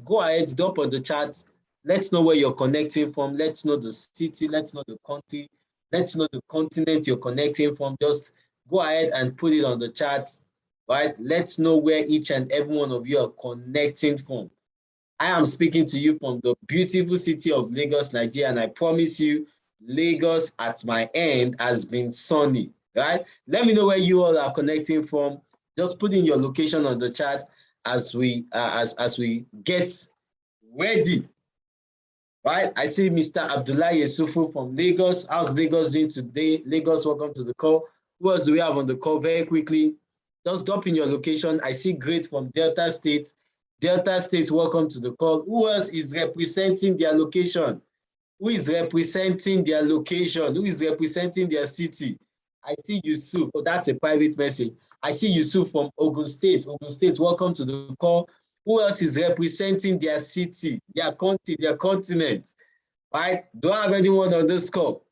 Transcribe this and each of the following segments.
go ahead, drop on the chat. Let's know where you're connecting from. Let's know the city. Let's know the country. Let's know the continent you're connecting from. Just go ahead and put it on the chat, right? Let's know where each and every one of you are connecting from. I am speaking to you from the beautiful city of Lagos, Nigeria, and I promise you, Lagos at my end has been sunny, right? Let me know where you all are connecting from. Just put in your location on the chat as we get ready, right? I see Mr. Abdullah Yusufu from Lagos. How's Lagos doing today? Lagos, welcome to the call. Who else do we have on the call? Very quickly, just drop in your location. I see Great from Delta State. Delta State, welcome to the call. Who else is representing their location? Who is representing their location? Who is representing their city? I see Yusuf. Oh, that's a private message. I see Yusuf from Ogun State. Ogun State, welcome to the call. Who else is representing their city, their country, their continent? Right? Do I have anyone on this call?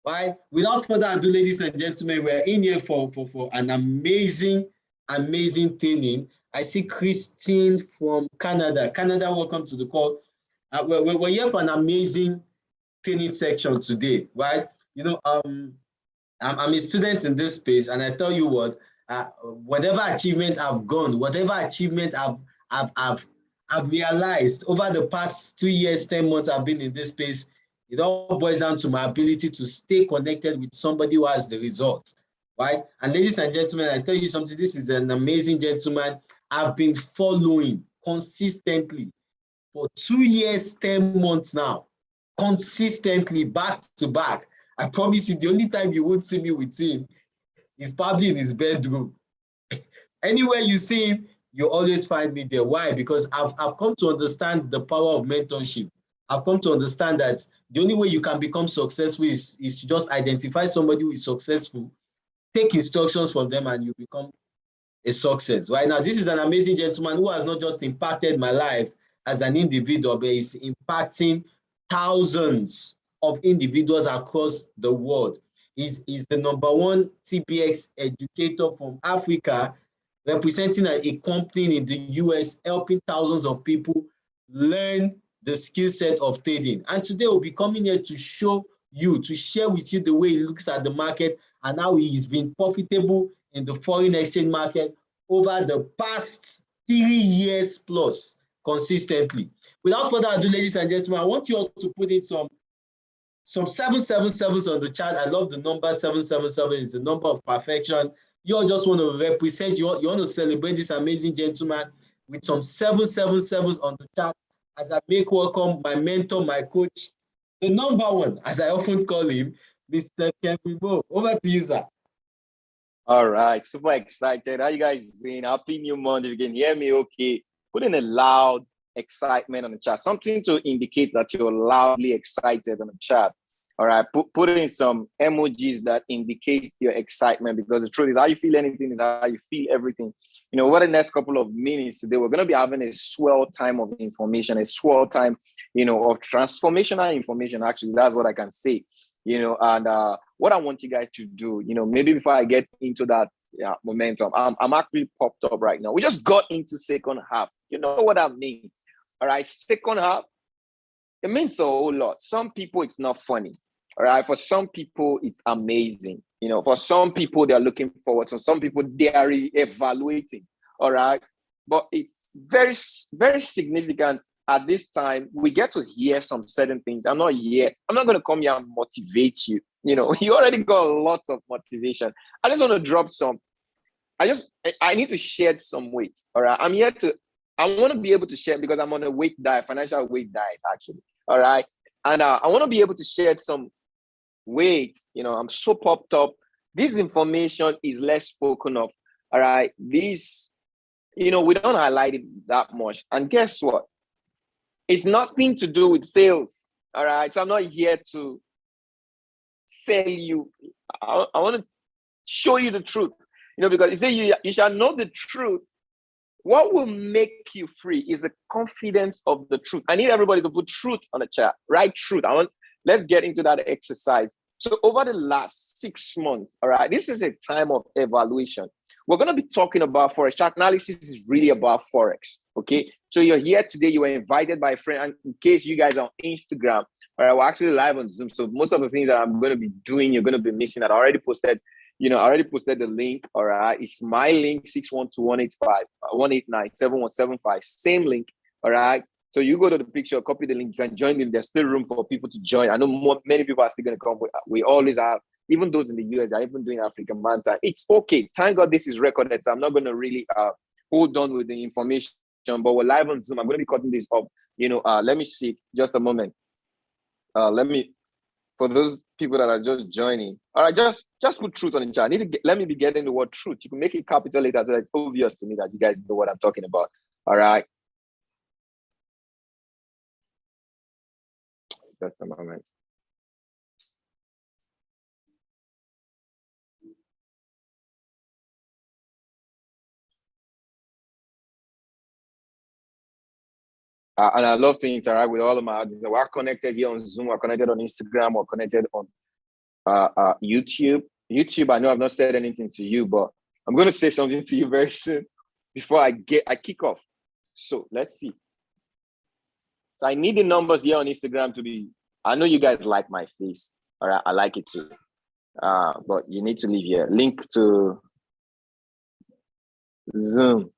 Right? Without further ado, ladies and gentlemen, we're in here for an amazing training. I see Christine from Canada. Canada, welcome to the call. We're here for an amazing training section today, right? You know, I'm a student in this space, and I tell you what, whatever achievement I've gone, whatever achievement I've realized over the past 2 years, 10 months I've been in this space, it all boils down to my ability to stay connected with somebody who has the results, right? And ladies and gentlemen, I tell you something, this is an amazing gentleman I've been following consistently for 2 years, 10 months now, consistently, back to back. I promise you, the only time you won't see me with him is probably in his bedroom. Anywhere you see him, you always find me there. Why? Because I've come to understand the power of mentorship. I've come to understand that the only way you can become successful is to just identify somebody who is successful, take instructions from them, and you become a success. Right now, this is an amazing gentleman who has not just impacted my life as an individual, but is impacting thousands of individuals across the world. He's the #1 TBX educator from Africa, representing a company in the US, helping thousands of people learn the skill set of trading. And today we'll be coming here to show you, to share with you the way he looks at the market and how he's been profitable in the foreign exchange market over the past 3 years plus consistently. Without further ado, ladies and gentlemen, I want you all to put in some 777s on the chat. I love the number 777 is the number of perfection. You all just want to represent, you want to celebrate this amazing gentleman with some 777s on the chat as I make welcome my mentor, my coach, the #1, as I often call him, Mr. Kevin Bo. Over to you, sir. All right, super excited. How you guys doing? Happy new month. If you can hear me okay, put in a loud excitement on the chat, something to indicate that you're loudly excited on the chat. All right, put in some emojis that indicate your excitement, because the truth is, how you feel anything is how you feel everything. You know, over the next couple of minutes today, we're going to be having a swell time of information, a swell time, you know, of transformational information. Actually, that's what I can say, you know. And what I want you guys to do, you know, maybe before I get into that momentum, I'm actually popped up right now. We just got into second half. You know what that means? All right, second half, it means a whole lot. Some people, it's not funny. All right, for some people, it's amazing. You know, for some people, they're looking forward. So some people, they are evaluating. All right, but it's very, very significant at this time. We get to hear some certain things. I'm not going to come here and motivate you. You know, you already got lots of motivation. I just want to drop some. I need to shed some weight. All right, I want to be able to share, because I'm on a weight diet, financial weight diet, actually. All right. And I want to be able to share some weight. You know, I'm so popped up. This information is less spoken of. All right. This, you know, we don't highlight it that much. And guess what? It's nothing to do with sales. All right. So I'm not here to sell you. I want to show you the truth, you know, because you say you shall know the truth. What will make you free is the confidence of the truth. I need everybody to put truth on the chat, right? Truth. Let's get into that exercise. So over the last 6 months, all right, this is a time of evaluation. We're going to be talking about Forex. Chart analysis is really about Forex, Okay, so you're here today, you were invited by a friend, and in case you guys are on Instagram, all right, we're actually live on Zoom. So most of the things that I'm going to be doing, you're going to be missing. I already posted, I already posted the link. All right, it's my link, 612-185-189-7175. Same link. All right. So you go to the picture, copy the link, you can join in. There's still room for people to join. I know many people are still going to come. We always have, even those in the US, they're even doing African Man Time. It's okay. Thank God this is recorded. So I'm not going to really hold on with the information, but we're live on Zoom. I'm going to be cutting this up. Let me see just a moment. For those people that are just joining, all right, just put truth on the chat. Let me be getting the word truth. You can make it capital later so that it's obvious to me that you guys know what I'm talking about. All right. Just a moment. And I love to interact with all of my audience. We're connected here on Zoom. We're connected on Instagram. We're connected on YouTube. YouTube, I know I've not said anything to you, but I'm going to say something to you very soon before I kick off. So let's see. So I need the numbers here on Instagram to be, I know you guys like my face. All right, I like it too. But you need to leave here. Link to Zoom.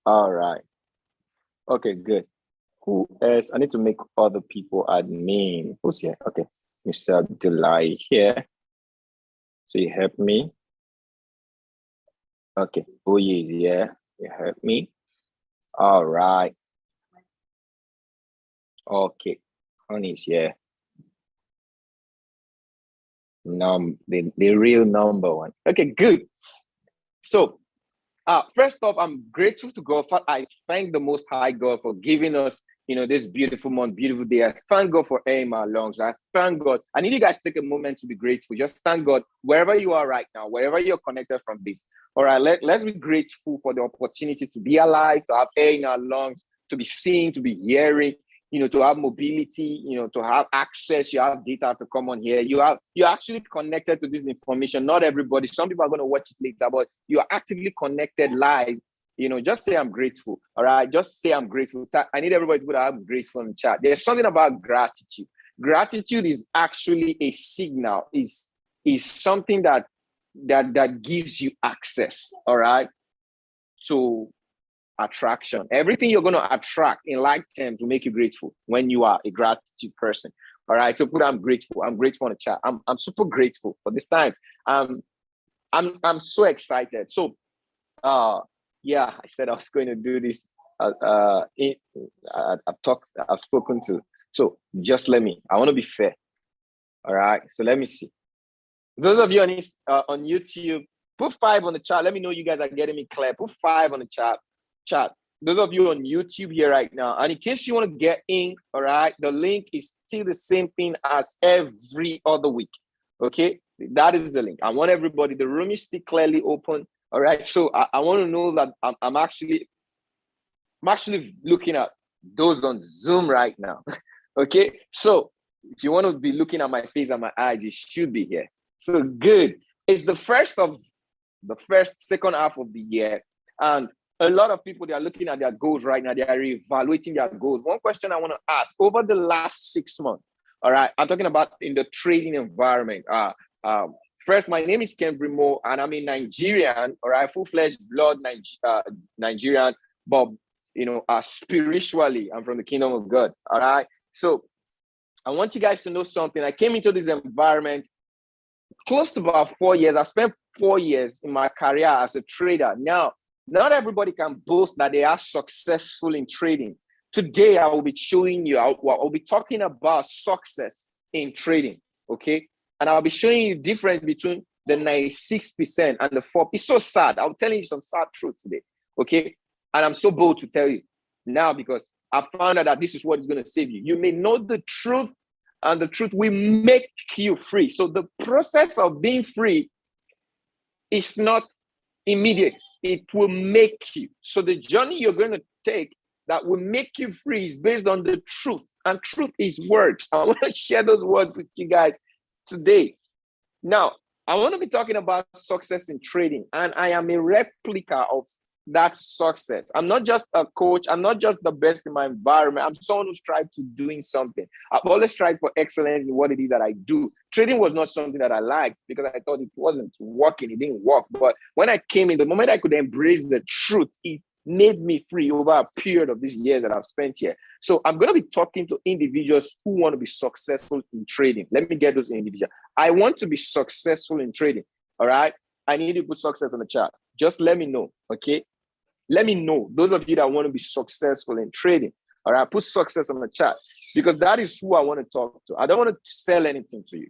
All right. Okay, good. Who else? I need to make other people admin. Who's here? Okay. Mr. Abdullah here. So you help me. Okay. Who is here? You help me. All right. Okay. Honey's here. The real number one. Okay, good. So first off, I'm grateful to God. I thank the Most High God for giving us, this beautiful month, beautiful day. I thank God for air in my lungs. I thank God. I need you guys to take a moment to be grateful. Just thank God wherever you are right now, wherever you're connected from this. All right, let's be grateful for the opportunity to be alive, to have air in our lungs, to be seeing, to be hearing, to have mobility, to have access, you have data to come on here. You're actually connected to this information. Not everybody, some people are going to watch it later, but you are actively connected live. Just say I'm grateful. All right. Just say I'm grateful. I need everybody to put I'm grateful in the chat. There's something about gratitude. Gratitude is actually a signal, is something that gives you access, all right, to attraction. Everything you're going to attract in life terms will make you grateful when you are a gratitude person. All right. So put I'm grateful. I'm grateful on the chat. I'm super grateful for this time. I'm so excited. So yeah, I said I was going to do this. I've spoken to. So just I want to be fair. All right. So let me see. Those of you on YouTube, put 5 on the chat. Let me know you guys are getting me clear. Put 5 on the chat. Those of you on YouTube here right now, and in case you want to get in, all right, the link is still the same thing as every other week. Okay, that is the link. I want everybody. The room is still clearly open. All right, so I want to know that I'm actually looking at those on Zoom right now. Okay, so if you want to be looking at my face and my eyes, you should be here. So good. It's the second half of the year, and a lot of people, they are looking at their goals right now. They are reevaluating their goals. One question I want to ask: over the last 6 months, all right, I'm talking about in the trading environment. First, my name is Ken Brimo, and I'm a Nigerian, all right, full-fledged blood Nigerian, but spiritually, I'm from the kingdom of God. All right, so I want you guys to know something. I came into this environment close to about 4 years. I spent 4 years in my career as a trader. Now, not everybody can boast that they are successful in trading. Today, I will be showing you, I'll be talking about success in trading, okay? And I'll be showing you the difference between the 96% and the 4%. It's so sad. I'm telling you some sad truth today, okay? And I'm so bold to tell you now because I found out that this is what is going to save you. You may know the truth, and the truth will make you free. So the process of being free is not immediate. It will make you. So the journey you're going to take that will make you free is based on the truth. And truth is words. I want to share those words with you guys today. Now, I want to be talking about success in trading. And I am a replica of that success. I'm not just a coach. I'm not just the best in my environment. I'm someone who strives to doing something. I've always strived for excellence in what it is that I do. Trading was not something that I liked because I thought it wasn't working. It didn't work. But when I came in, the moment I could embrace the truth, it made me free over a period of these years that I've spent here. So I'm going to be talking to individuals who want to be successful in trading. Let me get those individuals. I want to be successful in trading. All right. I need to put success on the chart. Just let me know. Okay. Let me know, those of you that want to be successful in trading. All right, put success on the chat because that is who I want to talk to. I don't want to sell anything to you.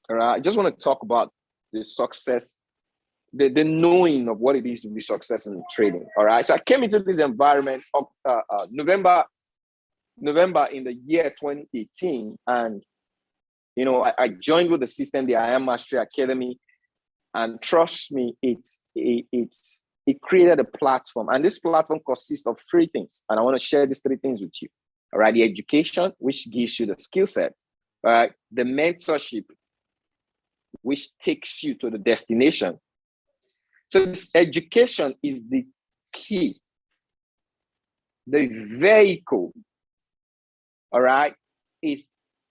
All right, I just want to talk about the success, the knowing of what it is to be successful in trading. All right, so I came into this environment of November in the year 2018, and I joined with the system, the I Am Mastery Academy, and trust me, it created a platform, and this platform consists of three things. And I want to share these three things with you. All right. The education, which gives you the skill set. All right. The mentorship, which takes you to the destination. So this education is the key, the vehicle. All right. Is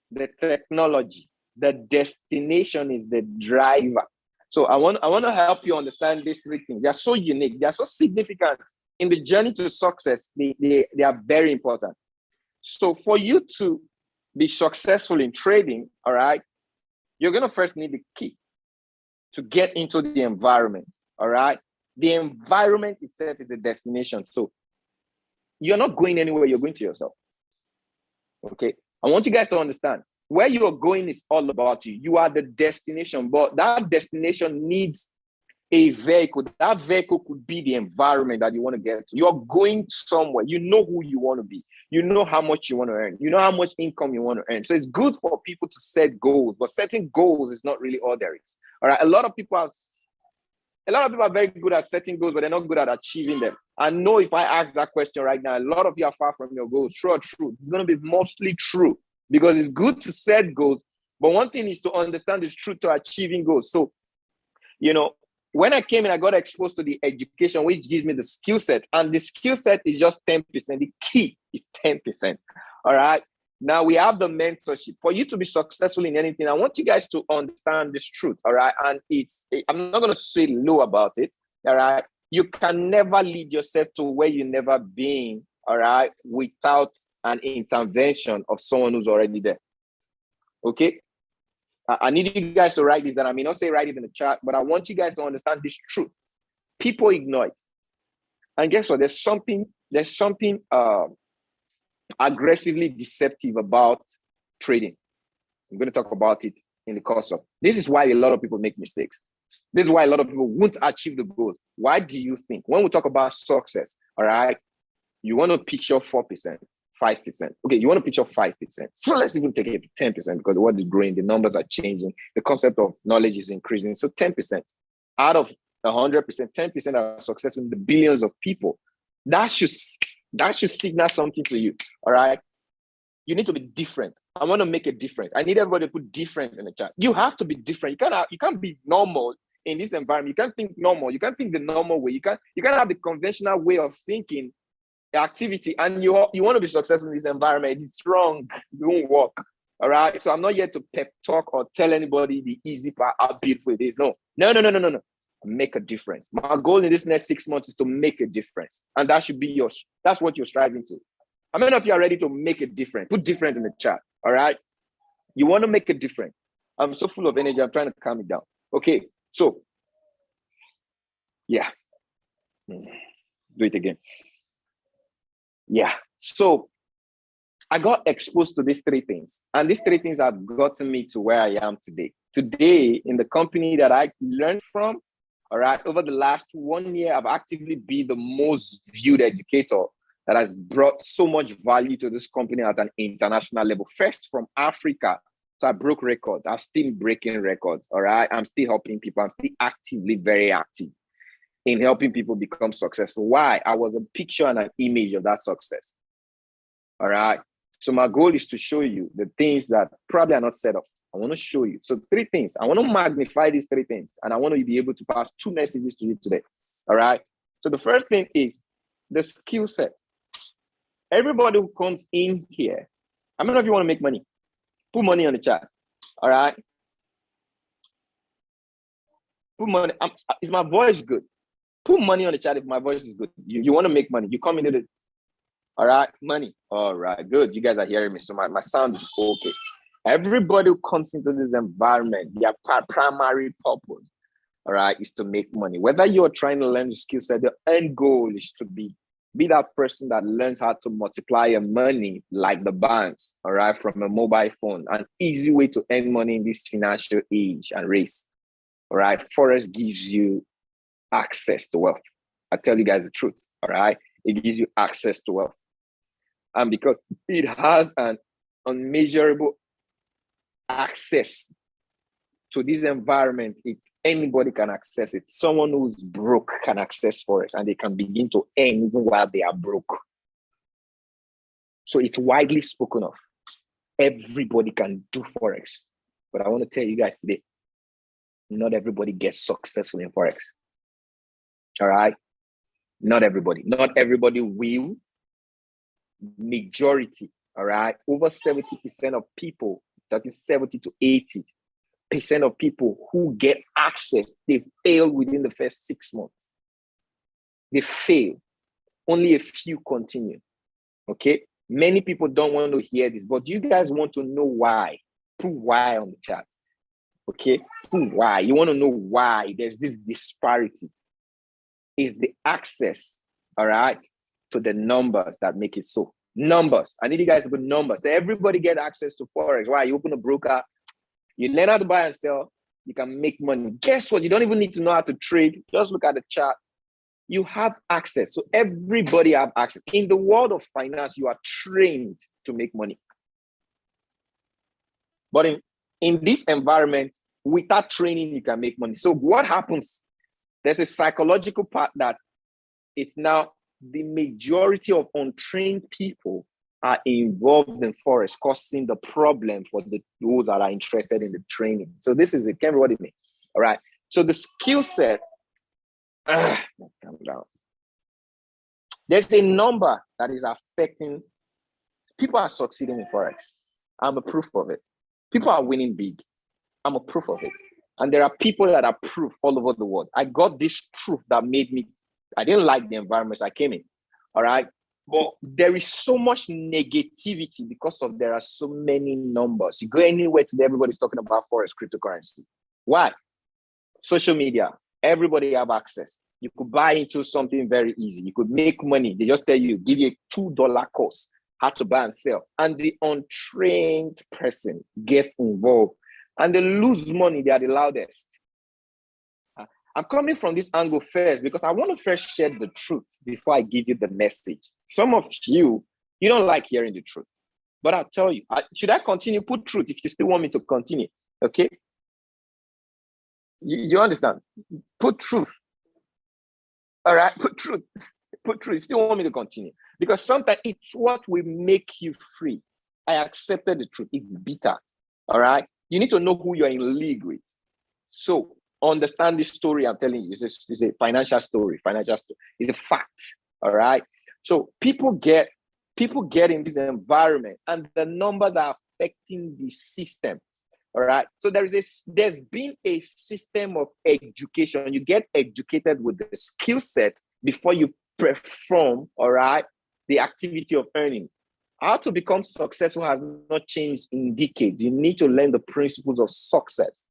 the technology. The destination is the driver. So I want to help you understand these three things. They are so unique. They are so significant in the journey to success. They are very important. So for you to be successful in trading, all right, you're going to first need the key to get into the environment, all right? The environment itself is the destination. So you're not going anywhere. You're going to yourself, okay? I want you guys to understand. Where you are going is all about you. You are the destination, but that destination needs a vehicle. That vehicle could be the environment that you want to get to. You're going somewhere. You know who you want to be. You know how much you want to earn. You know how much income you want to earn. So it's good for people to set goals, but setting goals is not really all there is. All right. A lot of people are very good at setting goals, but they're not good at achieving them. I know if I ask that question right now, a lot of you are far from your goals. True. It's going to be mostly true. Because it's good to set goals, but one thing is to understand the truth to achieving goals. So, when I came in, I got exposed to the education, which gives me the skill set. And the skill set is just 10%. The key is 10%. All right. Now we have the mentorship. For you to be successful in anything, I want you guys to understand this truth. All right. And I'm not going to say low about it. All right. You can never lead yourself to where you've never been. All right, without an intervention of someone who's already there. Okay, I need you guys to write this down. I may not say write it in the chat, but I want you guys to understand this truth. People ignore it, and guess what? There's something aggressively deceptive about trading. I'm going to talk about it in the course of. This is why a lot of people make mistakes. This is why a lot of people won't achieve the goals. Why do you think when we talk about success? All right. You want to picture 4%, 5%. Okay, you want to picture 5%. So let's even take it to 10% because the world is growing, the numbers are changing, the concept of knowledge is increasing. So 10% out of 100%, 10% are successful in the billions of people. That should signal something to you. All right. You need to be different. I want to make a difference. I need everybody to put different in the chat. You have to be different. You can't be normal in this environment. You can't think normal. You can't think the normal way. You can't have the conventional way of thinking activity, and you want to be successful in this environment. It's wrong. It won't work. All right. So I'm not here to pep talk or tell anybody the easy part, how beautiful it is. No. Make a difference. My goal in this next 6 months is to make a difference, and that should be yours. That's what you're striving to. How many of you are ready to make a difference? Put different in the chat. All right. You want to make a difference. I'm so full of energy. I'm trying to calm it down. Okay. So, yeah. Do it again. Yeah. So I got exposed to these three things, and these three things have gotten me to where I am today. Today, in the company that I learned from, all right, over the last 1 year, I've actively been the most viewed educator that has brought so much value to this company at an international level. First from Africa. So I broke records. I'm still breaking records. All right. I'm still helping people. I'm still actively very active in helping people become successful. Why? I was a picture and an image of that success. All right. So my goal is to show you the things that probably are not set up. I want to show you. So three things. I want to magnify these three things, and I want to be able to pass two messages to you today. All right. So the first thing is the skill set. Everybody who comes in here, how many of you want to make money? Put money on the chat. All right. Put money. Is my voice good? Put money on the chat if my voice is good. You want to make money. You come into the, all right, money. All right, good. You guys are hearing me. So my sound is okay. Everybody who comes into this environment, their primary purpose, all right, is to make money. Whether you're trying to learn the skill set, the end goal is to be that person that learns how to multiply your money like the banks, all right, from a mobile phone. An easy way to earn money in this financial age and race, all right? Forex gives you access to wealth. I tell you guys the truth, all right? It gives you access to wealth. And because it has an unmeasurable access to this environment, anybody can access it. Someone who's broke can access Forex and they can begin to earn even while they are broke. So it's widely spoken of. Everybody can do Forex. But I want to tell you guys today, not everybody gets successful in Forex. All right? Not everybody. Not everybody will. Majority, all right? Over 70% of people, talking 70 to 80% of people who get access, they fail within the first 6 months. They fail. Only a few continue. Okay? Many people don't want to hear this, but you guys want to know why. Put why on the chat. Okay? Put why. You want to know why there's this disparity. Is the access, all right, to the numbers that make it so. Numbers. I need you guys to put numbers. So everybody get access to Forex. Why? You open a broker, you learn how to buy and sell, you can make money. Guess what? You don't even need to know how to trade. Just look at the chart. You have access. So everybody have access. In the world of finance, you are trained to make money. But in this environment, without training, you can make money. So what happens? There's a psychological part that it's now the majority of untrained people are involved in Forex, causing the problem for those that are interested in the training. So this is it. Can everybody me? All right. So the skill set, calm down. There's a number that is affecting, people are succeeding in Forex. I'm a proof of it. People are winning big. I'm a proof of it. And there are people that are proof all over the world. I got this truth that made me, I didn't like the environments I came in. All right. But there is so much negativity because of there are so many numbers. You go anywhere today, everybody's talking about Forex, cryptocurrency. Why? Social media. Everybody have access. You could buy into something very easy. You could make money. They just tell you, give you a $2 course, how to buy and sell. And the untrained person gets involved and they lose money. They are the loudest. I'm coming from this angle first because I want to first share the truth before I give you the message. Some of you don't like hearing the truth. But I'll tell you, should I continue? Put truth if you still want me to continue. Okay? You understand? Put truth. All right? Put truth. Put truth. You still want me to continue. Because sometimes it's what will make you free. I accepted the truth. It's bitter. All right? You need to know who you're in league with. So, understand this story I'm telling you. It's a financial story. It's a fact. All right. So people get in this environment and the numbers are affecting the system. All right. So there's been a system of education. You get educated with the skill set before you perform, all right, the activity of earning. How to become successful has not changed in decades. You need to learn the principles of success.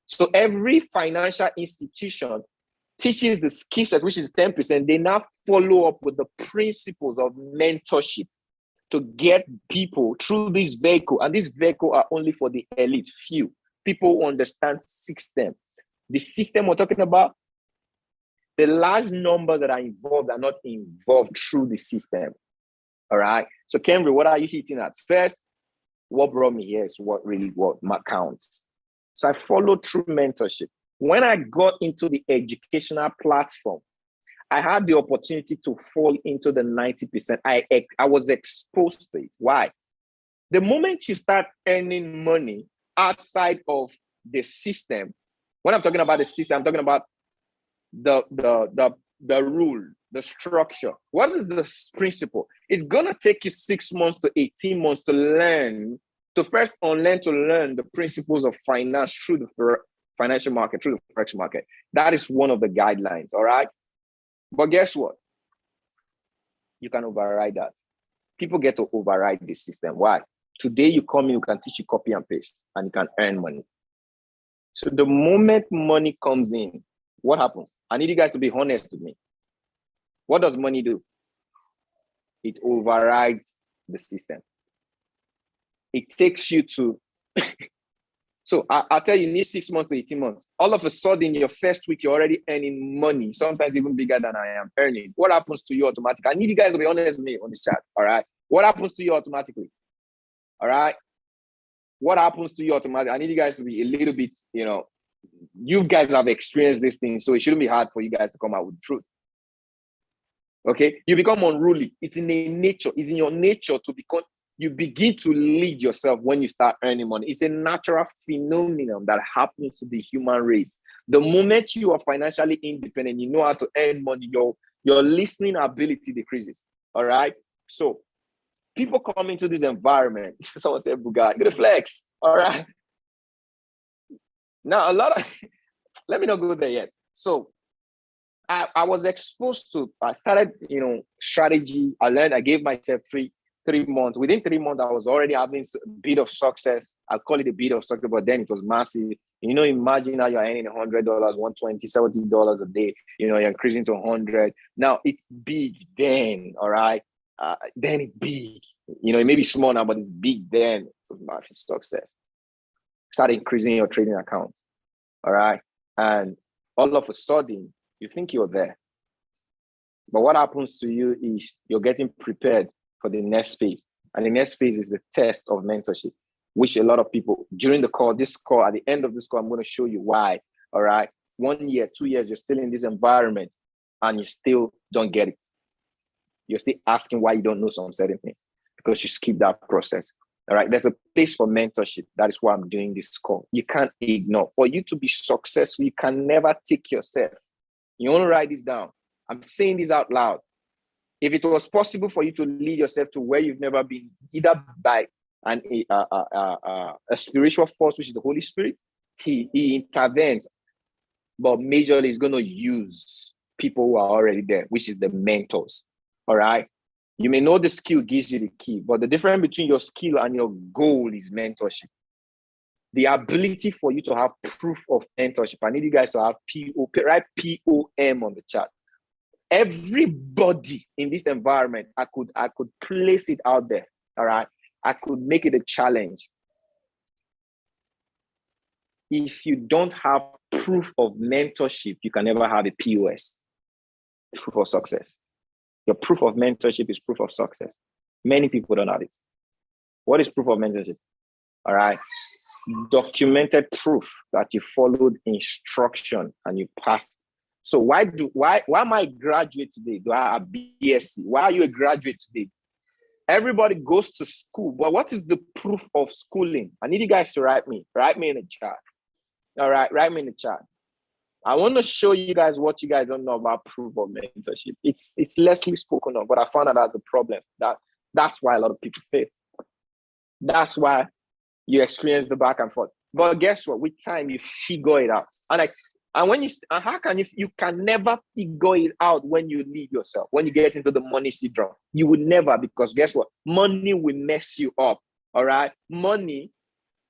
So every financial institution teaches the skill set, which is 10%. They now follow up with the principles of mentorship to get people through this vehicle. And this vehicle are only for the elite, few people who understand system. The system we're talking about, the large numbers that are involved are not involved through the system. All right. So Camry, what are you hitting at? First, what brought me here is what counts. So I followed through mentorship. When I got into the educational platform, I had the opportunity to fall into the 90%. I was exposed to it. Why? The moment you start earning money outside of the system, when I'm talking about the system, I'm talking about the the rule, the structure. What is the principle? It's gonna take you 6 months to 18 months to learn, to first unlearn to learn the principles of finance through the financial market, through the forex market. That is one of the guidelines, all right? But guess what? You can override that. People get to override this system. Why? Today you come in, you can teach you copy and paste, and you can earn money. So the moment money comes in, what happens? I need you guys to be honest with me. What does money do? It overrides the system. It takes you to, so I'll tell you, you need 6 months to 18 months. All of a sudden, your first week, you're already earning money, sometimes even bigger than I am earning. What happens to you automatically? I need you guys to be honest with me on this chat, all right? What happens to you automatically? All right? What happens to you automatically? I need you guys to be a little bit, you guys have experienced this thing, so it shouldn't be hard for you guys to come out with the truth. Okay? You become unruly. It's in your nature to become, you begin to lead yourself when you start earning money. It's a natural phenomenon that happens to the human race. The moment you are financially independent, you know how to earn money, your listening ability decreases. All right? So people come into this environment. Someone said, Bugatti, get a flex. All right. Now, let me not go there yet. So I was exposed to, I started, strategy. I gave myself three months. Within 3 months, I was already having a bit of success. I'll call it a bit of success, but then it was massive. Imagine now you're earning $100, $120, $70 a day. You're increasing to 100. Now it's big then, all right? Then it's big. It may be small now, but it's big then. It was massive success. Start increasing your trading accounts, all right? And all of a sudden, you think you're there. But what happens to you is you're getting prepared for the next phase. And the next phase is the test of mentorship, which a lot of people, during the call, at the end of this call, I'm going to show you why, all right? 1 year, 2 years, you're still in this environment and you still don't get it. You're still asking why you don't know some certain things because you skip that process, all right? There's a place for mentorship. That is why I'm doing this call. You can't ignore. For you to be successful, you can never take yourself. You want to write this down. I'm saying this out loud. If it was possible for you to lead yourself to where you've never been, either by a spiritual force, which is the Holy Spirit, he intervenes, but majorly he's going to use people who are already there, which is the mentors, all right? You may know the skill gives you the key, but the difference between your skill and your goal is mentorship. The ability for you to have proof of mentorship. I need you guys to have write POM on the chat. Everybody in this environment, I could place it out there, all right? I could make it a challenge. If you don't have proof of mentorship, you can never have a POS, proof of success. Your proof of mentorship is proof of success. Many people don't have it. What is proof of mentorship? All right? Documented proof that you followed instruction and you passed. So why am I a graduate today? Do I have BSc? Why are you a graduate today? Everybody goes to school, but what is the proof of schooling? I need you guys to write me in the chat. All right, write me in the chat. I want to show you guys what you guys don't know about proof of mentorship. It's lessly spoken of, but I found out that's the problem. That's why a lot of people fail. That's why you experience the back and forth. But guess what? With time, you figure it out. You can never figure it out when you leave yourself, when you get into the money syndrome. You will never, because guess what? Money will mess you up. All right. Money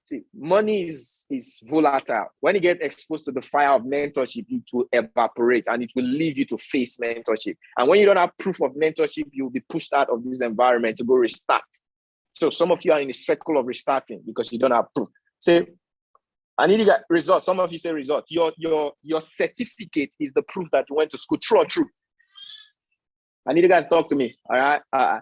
is volatile. When you get exposed to the fire of mentorship, it will evaporate and it will leave you to face mentorship. And when you don't have proof of mentorship, you'll be pushed out of this environment to go restart. So some of you are in a circle of restarting because you don't have proof. Say, I need to get results. Some of you say results. Your certificate is the proof that you went to school. True or true? I need you guys to talk to me. All right. I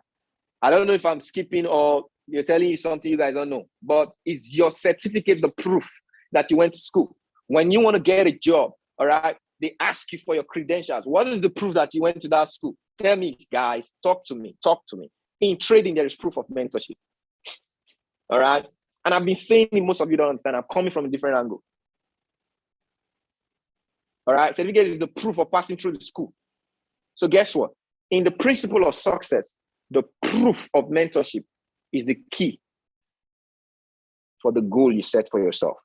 don't know if I'm skipping or you're telling you something you guys don't know, but is your certificate the proof that you went to school? When you want to get a job, all right, they ask you for your credentials. What is the proof that you went to that school? Tell me, guys. Talk to me. In trading, there is proof of mentorship. All right. And I've been saying it, most of you don't understand. I'm coming from a different angle. All right. Certificate is the proof of passing through the school. So guess what? In the principle of success, the proof of mentorship is the key for the goal you set for yourself.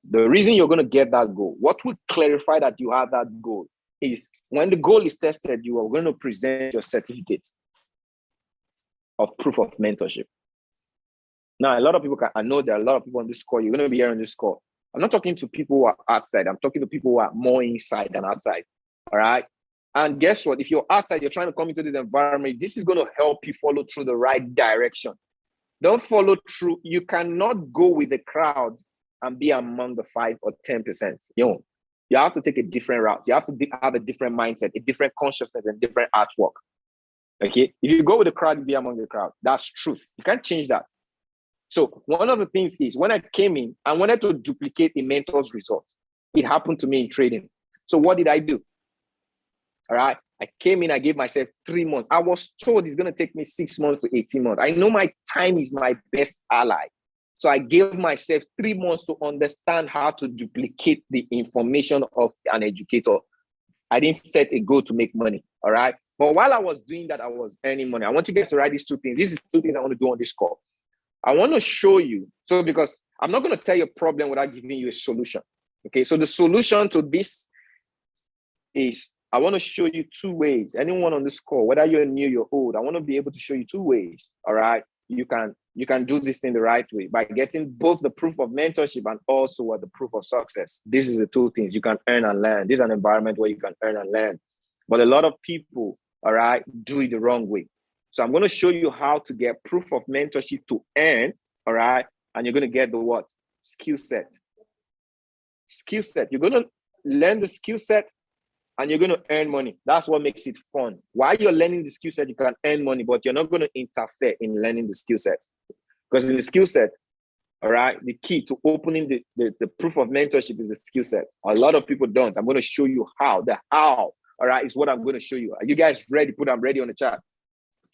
The reason you're going to get that goal, what will clarify that you have that goal, is when the goal is tested, you are going to present your certificate of proof of mentorship. Now, a lot of people I know there are a lot of people on this call. You're going to be here on this call. I'm not talking to people who are outside. I'm talking to people who are more inside than outside. All right. And guess what? If you're outside, you're trying to come into this environment, this is going to help you follow through the right direction. Don't follow through. You cannot go with the crowd and be among the 5 or 10%. You have to take a different route. You have to have a different mindset, a different consciousness, and different artwork. Okay. If you go with the crowd, you be among the crowd. That's truth. You can't change that. So one of the things is when I came in, I wanted to duplicate a mentor's results. It happened to me in trading. So what did I do? All right. I came in, I gave myself 3 months. I was told it's going to take me 6 months to 18 months. I know my time is my best ally. So I gave myself 3 months to understand how to duplicate the information of an educator. I didn't set a goal to make money. All right. But while I was doing that, I was earning money. I want you guys to write these 2 things. This is 2 things I want to do on this call. I want to show you. So because I'm not going to tell you a problem without giving you a solution. Okay. So the solution to this is I want to show you 2 ways. Anyone on this call, whether you're new, you're old, I want to be able to show you 2 ways. All right. You can do this thing the right way by getting both the proof of mentorship and also the proof of success. This is the 2 things you can earn and learn. This is an environment where you can earn and learn. But a lot of people, all right, do it the wrong way. So I'm going to show you how to get proof of mentorship to earn, all right? And you're going to get the what? Skill set. Skill set. You're going to learn the skill set and you're going to earn money. That's what makes it fun. While you're learning the skill set, you can earn money, but you're not going to interfere in learning the skill set. Because in the skill set, all right, the key to opening the proof of mentorship is the skill set. A lot of people don't. I'm going to show you how. The how, all right, is what I'm going to show you. Are you guys ready? Put I'm ready on the chat.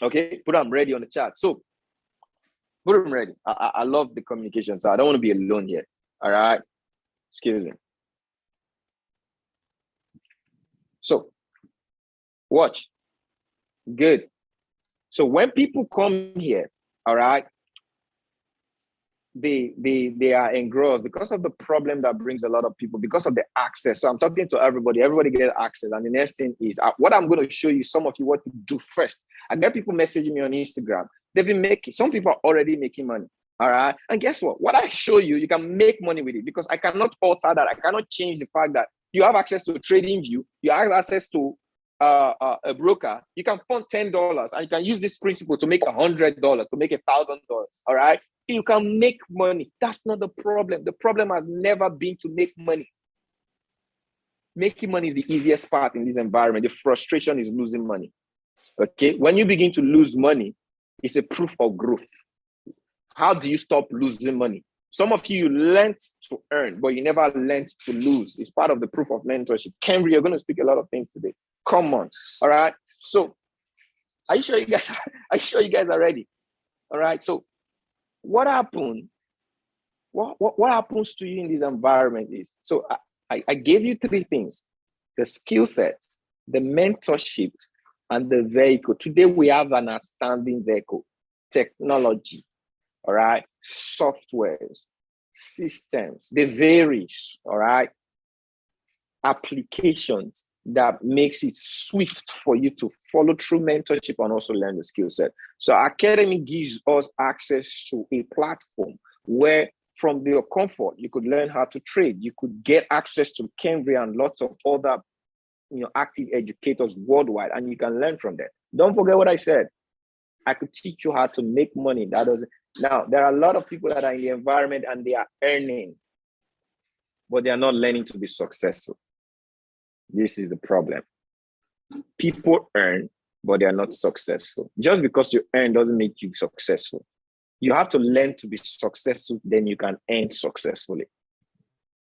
Okay, put I'm ready on the chat. So, put I'm ready. I love the communication, so I don't want to be alone here. All right, excuse me. So, watch. Good. So when people come here, all right, they are engrossed because of the problem that brings a lot of people, because of the access. So I'm talking to everybody. Everybody gets access. And the next thing is what I'm going to show you, some of you, what to do first. I get people messaging me on Instagram. They've been making, some people are already making money. All right. And guess what? What I show you, you can make money with it because I cannot alter that. I cannot change the fact that you have access to TradingView. You have access to a broker. You can fund $10 and you can use this principle to make $100, to make $1,000. All right. You can make money. That's not the problem. The problem has never been to make money. Making money is the easiest part in this environment. The frustration is losing money. Okay. When you begin to lose money, it's a proof of growth. How do you stop losing money? Some of you learned to earn, but you never learned to lose. It's part of the proof of mentorship. Kenry, you're going to speak a lot of things today. Come on. All right. So are you sure you guys are ready? All right. So what happened? What happens to you in this environment is, so I gave you 3 things: the skill set, the mentorship, and the vehicle. Today we have an outstanding vehicle: technology, all right, softwares, systems. They vary, all right, applications that makes it swift for you to follow through mentorship and also learn the skill set. So Academy gives us access to a platform where from your comfort, you could learn how to trade. You could get access to Kenry and lots of other active educators worldwide, and you can learn from them. Don't forget what I said. I could teach you how to make money. Now, there are a lot of people that are in the environment and they are earning, but they are not learning to be successful. This is the problem. People earn, but they are not successful. Just because you earn doesn't make you successful. You have to learn to be successful, then you can earn successfully.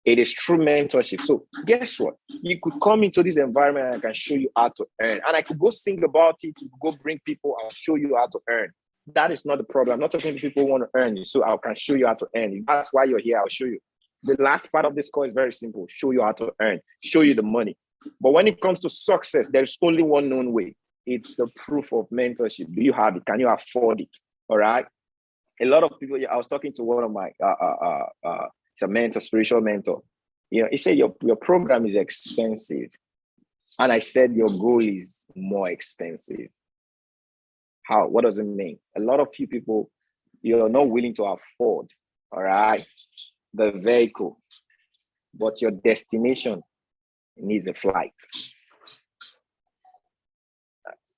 It is true mentorship. So guess what? You could come into this environment and I can show you how to earn. And I could go sing about it, go bring people, I'll show you how to earn. That is not the problem. I'm not talking to people who want to earn you, so I can show you how to earn. If that's why you're here, I'll show you. The last part of this call is very simple. Show you how to earn. Show you the money. But when it comes to success, there's only one known way. It's the proof of mentorship. Do you have it? Can you afford it? All right. A lot of people, I was talking to one of my, it's a mentor, spiritual mentor. He said, your program is expensive. And I said, your goal is more expensive. How? What does it mean? A lot of few people, you're not willing to afford, all right, the vehicle, but your destination needs a flight.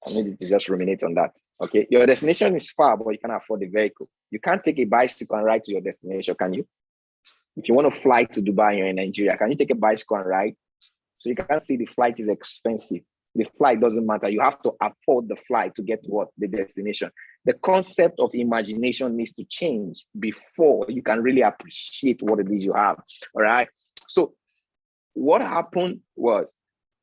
I need to just ruminate on that. Okay, your destination is far, but you can't afford the vehicle. You can't take a bicycle and ride to your destination, can you? If you want to fly to Dubai and you're in Nigeria, can you take a bicycle and ride? So you can see the flight is expensive. The flight doesn't matter. You have to afford the flight to get to what? The destination. The concept of imagination needs to change before you can really appreciate what it is you have. All right. So what happened was,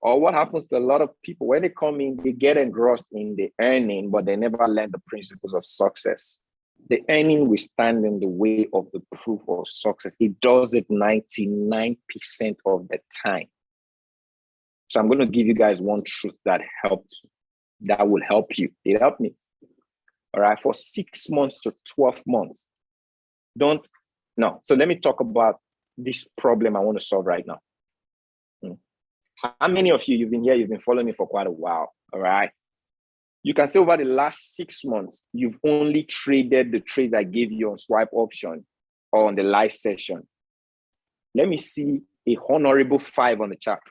or what happens to a lot of people when they come in, they get engrossed in the earning, but they never learn the principles of success. The earning will stand in the way of the proof of success. It does it 99% of the time. So I'm going to give you guys one truth that will help you. It helped me. All right. For 6 months to 12 months. So let me talk about this problem I want to solve right now. How many of you, you've been here, you've been following me for quite a while, all right? You can say over the last 6 months, you've only traded the trades I gave you on swipe option or on the live session. Let me see a honorable 5 on the chart.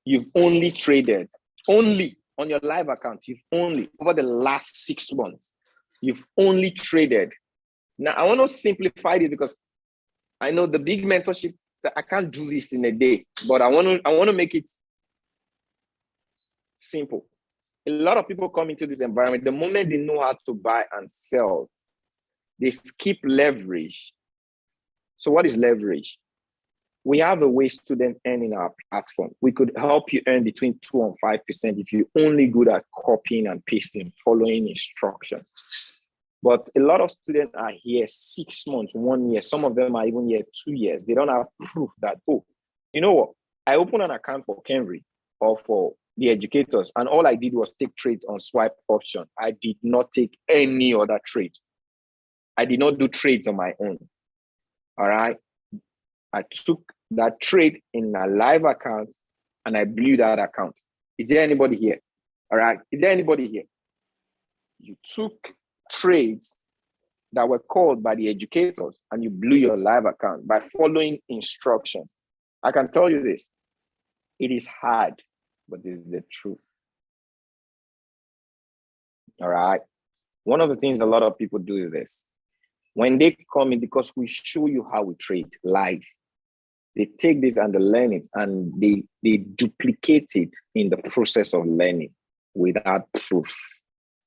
You've only traded, only on your live account, over the last 6 months, you've only traded. Now, I want to simplify it because I know the big mentorship, I can't do this in a day, but I want to make it simple. A lot of people come into this environment, the moment they know how to buy and sell, they skip leverage. So what is leverage? We have a way students earn in our platform. We could help you earn between 2 and 5% if you're only good at copying and pasting, following instructions. But a lot of students are here 6 months, 1 year. Some of them are even here 2 years. They don't have proof that, oh, you know what? I opened an account for Kenry or for the educators, and all I did was take trades on swipe option. I did not take any other trade. I did not do trades on my own. All right. I took that trade in a live account and I blew that account. Is there anybody here? All right. Is there anybody here? You took trades that were called by the educators and you blew your live account by following instructions. I can tell you this. It is hard, but this is the truth. All right. One of the things a lot of people do is this. When they come in, because we show you how we trade live, they take this and they learn it and they duplicate it in the process of learning without proof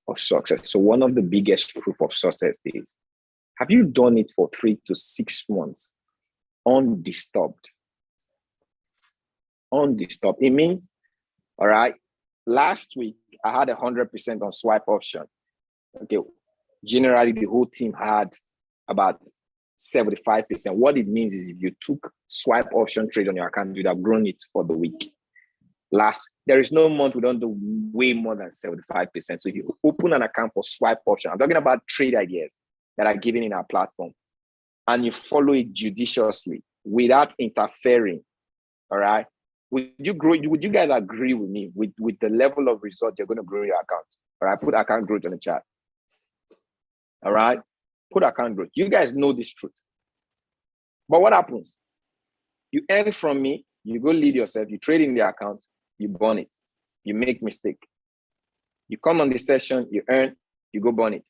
of success. So one of the biggest proof of success is, have you done it for 3 to 6 months undisturbed? Undisturbed. It means, all right, last week I had 100% on swipe option. Okay, generally the whole team had about 75%. What it means is if you took swipe option trade on your account, you'd have grown it for the week. There is no month we don't do way more than 75%. So if you open an account for swipe option, I'm talking about trade ideas that are given in our platform, and you follow it judiciously without interfering, all right? Would you guys agree with me with the level of results you're going to grow your account? All right, put account growth on the chat. All right, put account growth. You guys know this truth. But what happens? You earn from me, you go lead yourself, you trade in the account, you burn it, you make mistake. You come on this session, you earn, you go burn it.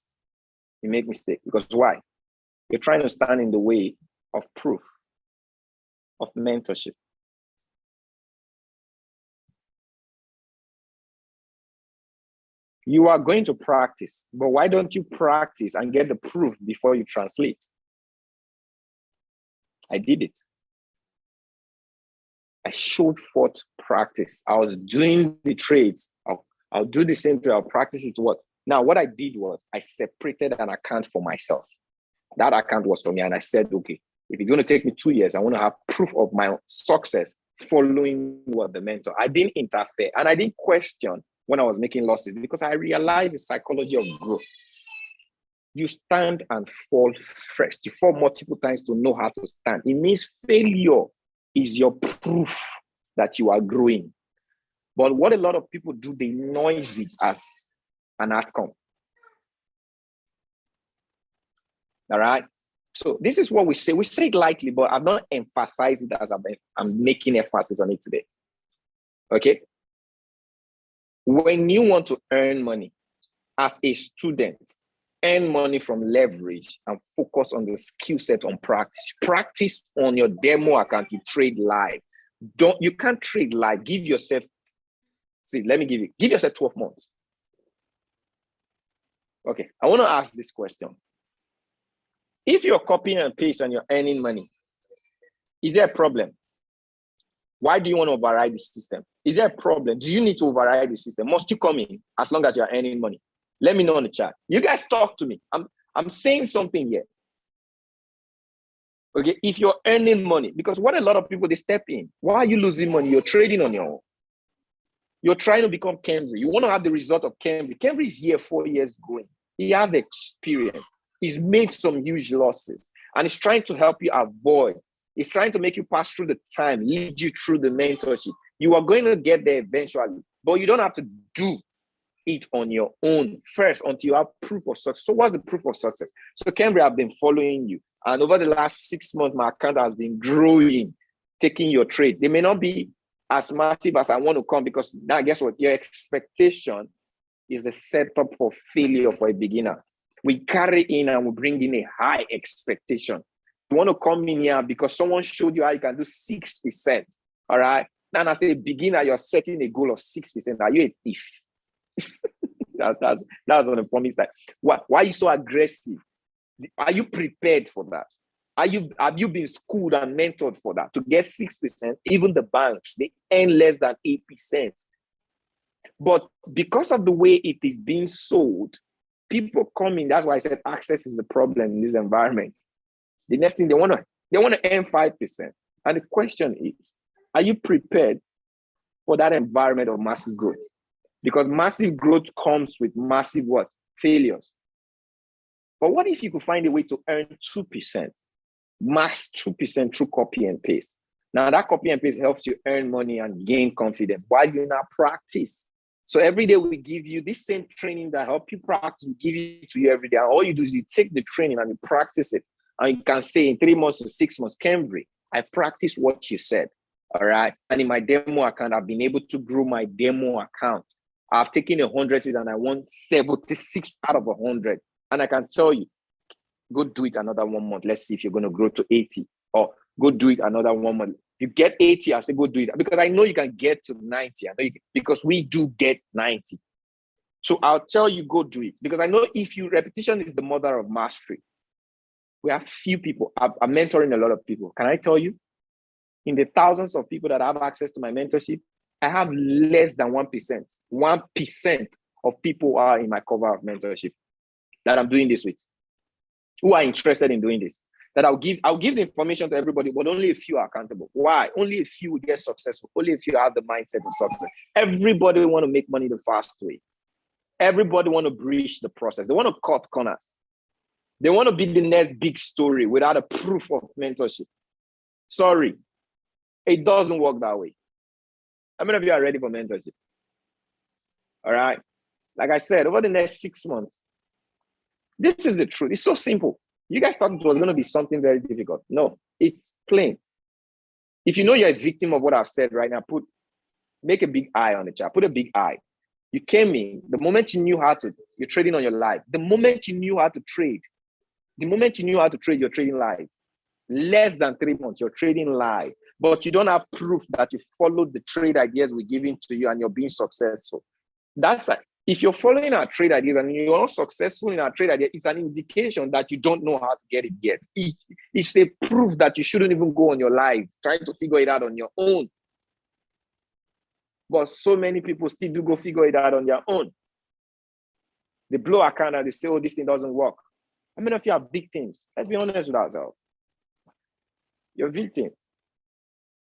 You make mistake. Because why? You're trying to stand in the way of proof, of mentorship. You are going to practice, but why don't you practice and get the proof before you translate? I did it. I showed forth practice. I was doing the trades. I'll do the same trade. I'll practice it. Now, what I did was I separated an account for myself. That account was for me. And I said, okay, if it's going to take me 2 years, I want to have proof of my success following what the mentor. I didn't interfere and I didn't question when I was making losses because I realized the psychology of growth. You stand and fall first. You fall multiple times to know how to stand. It means failure is your proof that you are growing. But what a lot of people do, they noise it as an outcome. All right. So this is what we say. We say it lightly, but I've not emphasized it as I'm making emphasis on it today. Okay. When you want to earn money as a student, earn money from leverage and focus on the skill set on practice. Practice on your demo account. You trade live. You can't trade live. Give yourself 12 months. Okay. I want to ask this question. If you're copying and pasting and you're earning money, is there a problem? Why do you want to override the system? Is there a problem? Do you need to override the system? Must you come in as long as you're earning money? Let me know in the chat. You guys talk to me. I'm saying something here. Okay, if you're earning money, because what a lot of people, they step in. Why are you losing money? You're trading on your own. You're trying to become Kenry. You want to have the result of Kenry. Kenry is here 4 years going. He has experience. He's made some huge losses. And he's trying to help you avoid. He's trying to make you pass through the time, lead you through the mentorship. You are going to get there eventually. But you don't have to do it on your own first until you have proof of success. So what's the proof of success? So Kenry, I've been following you. And over the last 6 months, my account has been growing, taking your trade. They may not be as massive as I want to come because now guess what? Your expectation is the setup for failure for a beginner. We carry in and we bring in a high expectation. You want to come in here because someone showed you how you can do 6%. All right. Now, as a beginner, you're setting a goal of 6%. Are you a thief? That's on the promise side. Why are you so aggressive? Are you prepared for that? Have you been schooled and mentored for that? To get 6%, even the banks, they earn less than 8%. But because of the way it is being sold, people come in. That's why I said access is the problem in this environment. The next thing they want to earn 5%. And the question is, are you prepared for that environment of massive growth? Because massive growth comes with massive what? Failures. But what if you could find a way to earn 2%, max 2% through copy and paste? Now that copy and paste helps you earn money and gain confidence while you now practice. So every day we give you this same training that help you practice, we give it to you every day. And all you do is you take the training and you practice it. And you can say in 3 months or 6 months, Kenry, I practiced what you said. All right. And in my demo account, I've been able to grow my demo account. I've taken 100 and I won 76 out of 100. And I can tell you, go do it another 1 month. Let's see if you're going to grow to 80. Or go do it another 1 month. You get 80, I say go do it. Because I know you can get to 90. I know because we do get 90. So I'll tell you, go do it. Because I know repetition is the mother of mastery. We have few people. I'm mentoring a lot of people. Can I tell you? In the thousands of people that have access to my mentorship, I have less than 1%. 1% of people who are in my cover of mentorship that I'm doing this with, who are interested in doing this. That I'll give the information to everybody, but only a few are accountable. Why? Only a few will get successful. Only a few have the mindset of success. Everybody want to make money the fast way. Everybody want to breach the process. They want to cut corners. They want to be the next big story without a proof of mentorship. Sorry, it doesn't work that way. How many of you are ready for mentorship? All right. Like I said, over the next 6 months, this is the truth. It's so simple. You guys thought it was going to be something very difficult. No, it's plain. If you know you're a victim of what I've said right now, make a big I on the chat. Put a big I. You came in, the moment you knew how to, you're trading on your life. The moment you knew how to trade, you're trading live. Less than 3 months, you're trading live. But you don't have proof that you followed the trade ideas we're giving to you and you're being successful. If you're following our trade ideas and you're not successful in our trade idea, it's an indication that you don't know how to get it yet. It's a proof that you shouldn't even go on your live, trying to figure it out on your own. But so many people still do go figure it out on their own. They blow account and they say, oh, this thing doesn't work. How many of you are victims? Let's be honest with ourselves. You're victim.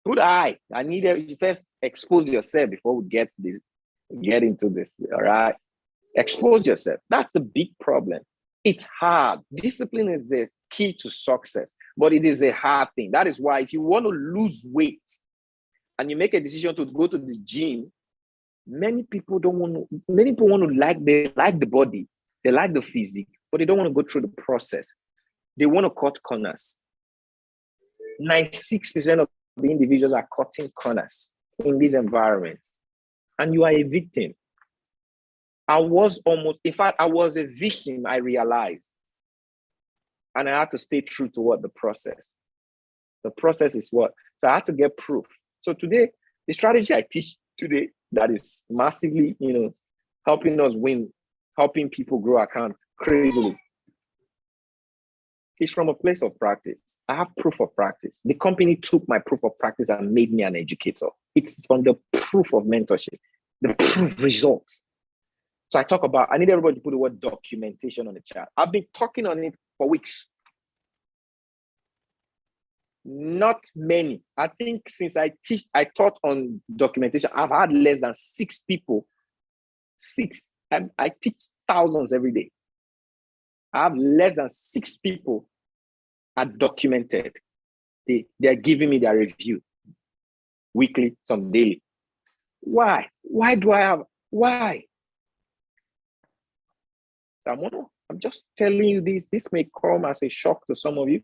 Put I need you first expose yourself before we get into this. All right. Expose yourself. That's a big problem. It's hard. Discipline is the key to success, but it is a hard thing. That is why if you want to lose weight and you make a decision to go to the gym, many people want to they like the body, they like the physique, but they don't want to go through the process. They want to cut corners. 96% of the individuals are cutting corners in this environment, and you are a victim. I was a victim, I realized. And I had to stay true to what the process. The process is what? So I had to get proof. So today, the strategy I teach today that is massively, helping us win, helping people grow accounts crazily, is from a place of practice. I have proof of practice. The company took my proof of practice and made me an educator. It's on the proof of mentorship, the proof results. So I need everybody to put the word documentation on the chat. I've been talking on it for weeks. Not many. I think since I taught on documentation, I've had less than 6 people. 6. I teach thousands every day. I have less than 6 people are documented. They're giving me their review weekly, some daily. Why? Why? So I'm just telling you this. This may come as a shock to some of you,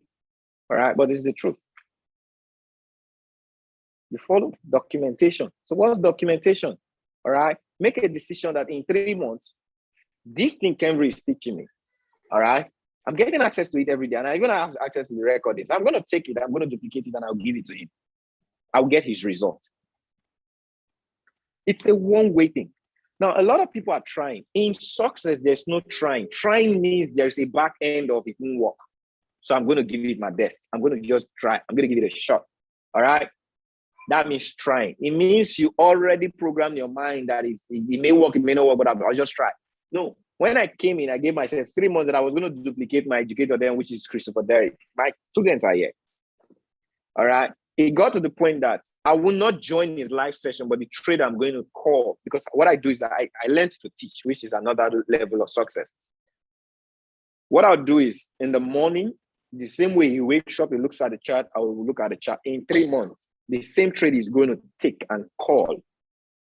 all right? But it's the truth. You follow documentation. So what's documentation? All right? Make a decision that in 3 months, this thing Cambridge is teaching me, all right? I'm getting access to it every day, and I'm going to have access to the recordings. I'm going to take it, I'm going to duplicate it, and I'll give it to him. I'll get his result. It's a one-way thing. Now, a lot of people are trying. In success, there's no trying. Trying means there's a back end of it won't work. So I'm going to give it my best. I'm going to just try. I'm going to give it a shot. All right? That means trying. It means you already programmed your mind that it may work, it may not work, but I'll just try. No. When I came in, I gave myself 3 months that I was going to duplicate my educator then, which is Christopher Derrick. My students are here. All right? It got to the point that I will not join his live session, but the trade I'm going to call, because what I do is I learned to teach, which is another level of success. What I'll do is in the morning, the same way he wakes up, he looks at the chart, I will look at the chart. In 3 months, the same trade he's going to take and call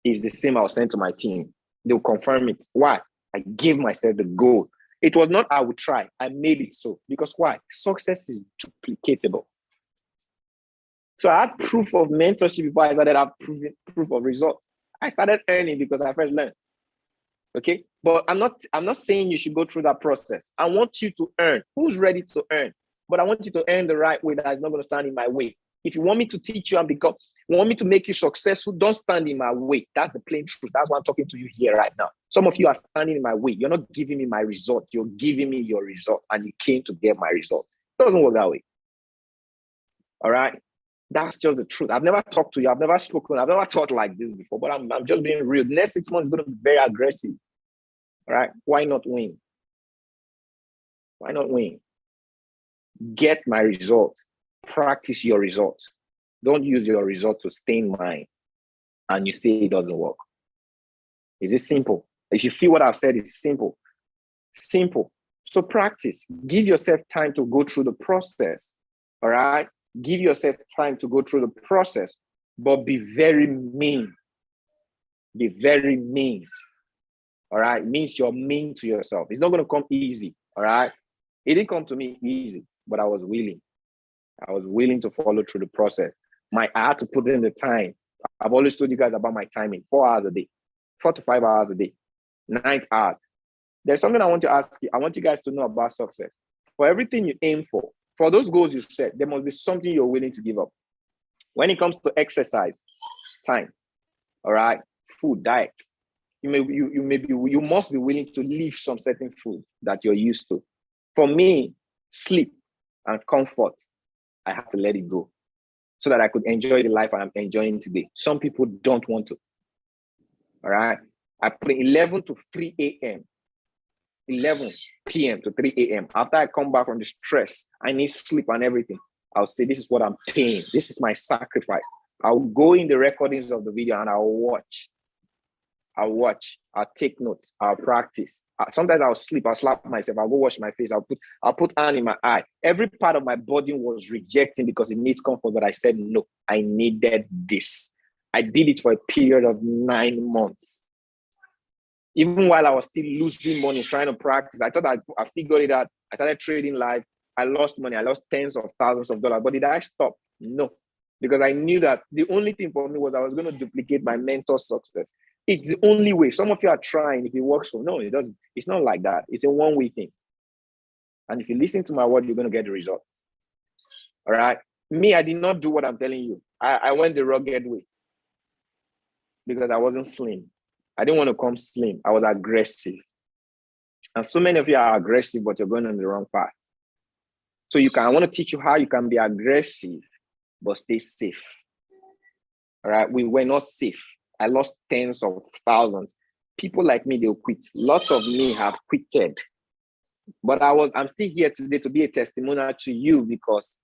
is the same I'll send to my team. They'll confirm it. Why? I gave myself the goal. It was not I would try. I made it so. Because why? Success is duplicatable. So I had proof of mentorship before I started have proof of results. I started earning because I first learned. Okay? But I'm not saying you should go through that process. I want you to earn. Who's ready to earn? But I want you to earn the right way that is not going to stand in my way. If you want me to teach you and want me to make you successful, don't stand in my way. That's the plain truth. That's why I'm talking to you here right now. Some of you are standing in my way. You're not giving me my result. You're giving me your result, and you came to get my result. It doesn't work that way. All right? That's just the truth. I've never talked to you. I've never spoken. I've never talked like this before, but I'm just being real. The next 6 months is going to be very aggressive. All right? Why not win? Why not win? Get my result. Practice your result. Don't use your result to stain mine and you say it doesn't work. Is it simple? If you feel what I've said is simple. Simple. So practice. Give yourself time to go through the process. All right? Give yourself time to go through the process, but be very mean. Be very mean. All right? It means you're mean to yourself. It's not going to come easy. All right? It didn't come to me easy, but I was willing. I was willing to follow through the process. I had to put in the time. I've always told you guys about my timing. 4 hours a day, 4 to 5 hours a day, 9 hours. There's something I want to ask you. I want you guys to know about success. For everything you aim for those goals you set, there must be something you're willing to give up. When it comes to exercise, time, all right, food, diet, you must be willing to leave some certain food that you're used to. For me, sleep and comfort, I have to let it go so that I could enjoy the life I'm enjoying today. Some people don't want to. All right. I put 11 to 3 a.m. 11 p.m. to 3 a.m. After I come back from the stress, I need sleep and everything. I'll say, this is what I'm paying. This is my sacrifice. I'll go in the recordings of the video and I'll watch, I'll take notes, I'll practice. Sometimes I'll sleep, I'll slap myself, I'll go wash my face, I'll put hand in my eye. Every part of my body was rejecting because it needs comfort, but I said, no, I needed this. I did it for a period of 9 months. Even while I was still losing money trying to practice, I thought I figured it out. I started trading live. I lost money. I lost tens of thousands of dollars. But did I stop? No. Because I knew that the only thing for me was I was going to duplicate my mentor's success. It's the only way. Some of you are trying. If it works for no, it doesn't. It's not like that. It's a one-way thing. And if you listen to my word, you're going to get the result. All right? Me, I did not do what I'm telling you. I went the rugged way because I wasn't slim. I didn't want to come slim. I was aggressive. And so many of you are aggressive, but you're going on the wrong path. So I want to teach you how you can be aggressive, but stay safe. All right. We were not safe. I lost tens of thousands. People like me, they'll quit. Lots of me have quitted. But I'm still here today to be a testimonial to you because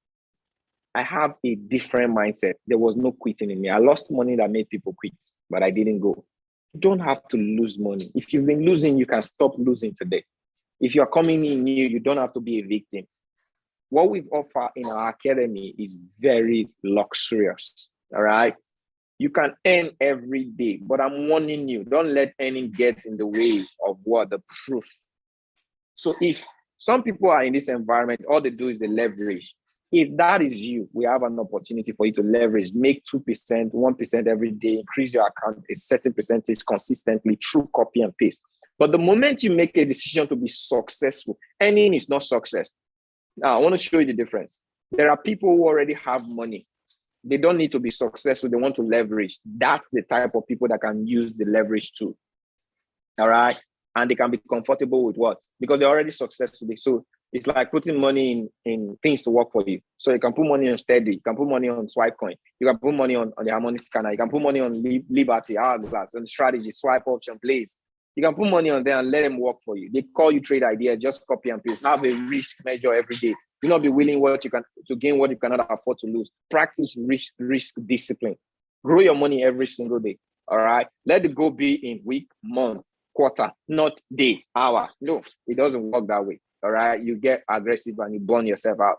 I have a different mindset. There was no quitting in me. I lost money that made people quit, but I didn't go. You don't have to lose money. If you've been losing, you can stop losing today. If you're coming in new, you don't have to be a victim. What we offer in our academy is very luxurious, all right? You can earn every day, but I'm warning you, don't let earning get in the way of what? The proof. So if some people are in this environment, all they do is they leverage. If that is you, we have an opportunity for you to leverage, make 2%, 1% every day, increase your account a certain percentage consistently through copy and paste. But the moment you make a decision to be successful, earning is not success. Now, I want to show you the difference. There are people who already have money. They don't need to be successful. They want to leverage. That's the type of people that can use the leverage tool. All right. And they can be comfortable with what? Because they're already successful. So it's like putting money in things to work for you. So you can put money on Steady. You can put money on Swipecoin. You can put money on the Harmonic Scanner. You can put money on Liberty, Hourglass, and Strategy, Swipe Option, Plays. You can put money on there and let them work for you. They call you trade idea, just copy and paste. Have a risk measure every day. Do not be willing to gain what you cannot afford to lose. Practice risk discipline. Grow your money every single day. All right. Let the goal be in week, month, quarter, not day, hour. No, it doesn't work that way. All right. You get aggressive and you burn yourself out.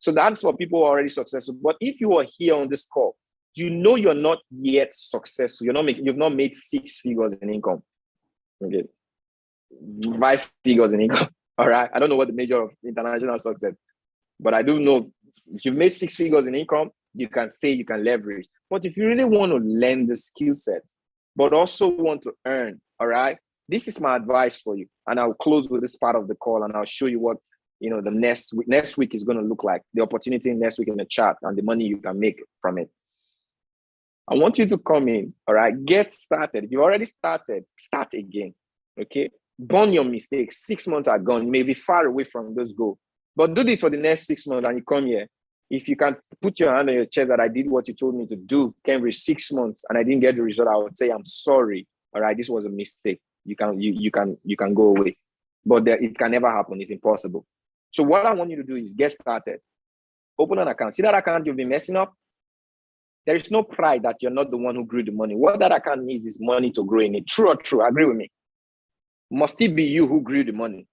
So that's for people who are already successful. But if you are here on this call, you know you're not yet successful. You've not made 6 figures in income. Okay. 5 figures in income. All right. I don't know what the measure of international success, but I do know if you've made 6 figures in income, you can say you can leverage. But if you really want to learn the skill set, but also want to earn, all right, this is my advice for you. And I'll close with this part of the call and I'll show you what, the next week is going to look like, the opportunity next week in the chat and the money you can make from it. I want you to come in, all right? Get started. If you already started, start again, okay? Burn your mistakes. 6 months are gone. You may be far away from those goals. But do this for the next 6 months and you come here. If you can put your hand on your chest that I did what you told me to do, Cambridge, 6 months, and I didn't get the result, I would say, I'm sorry, all right? This was a mistake. You can go away. But it can never happen. It's impossible. So what I want you to do is get started. Open an account. See that account you've been messing up? There is no pride that you're not the one who grew the money. What that account needs is money to grow in it. True or true? Agree with me. Must it be you who grew the money?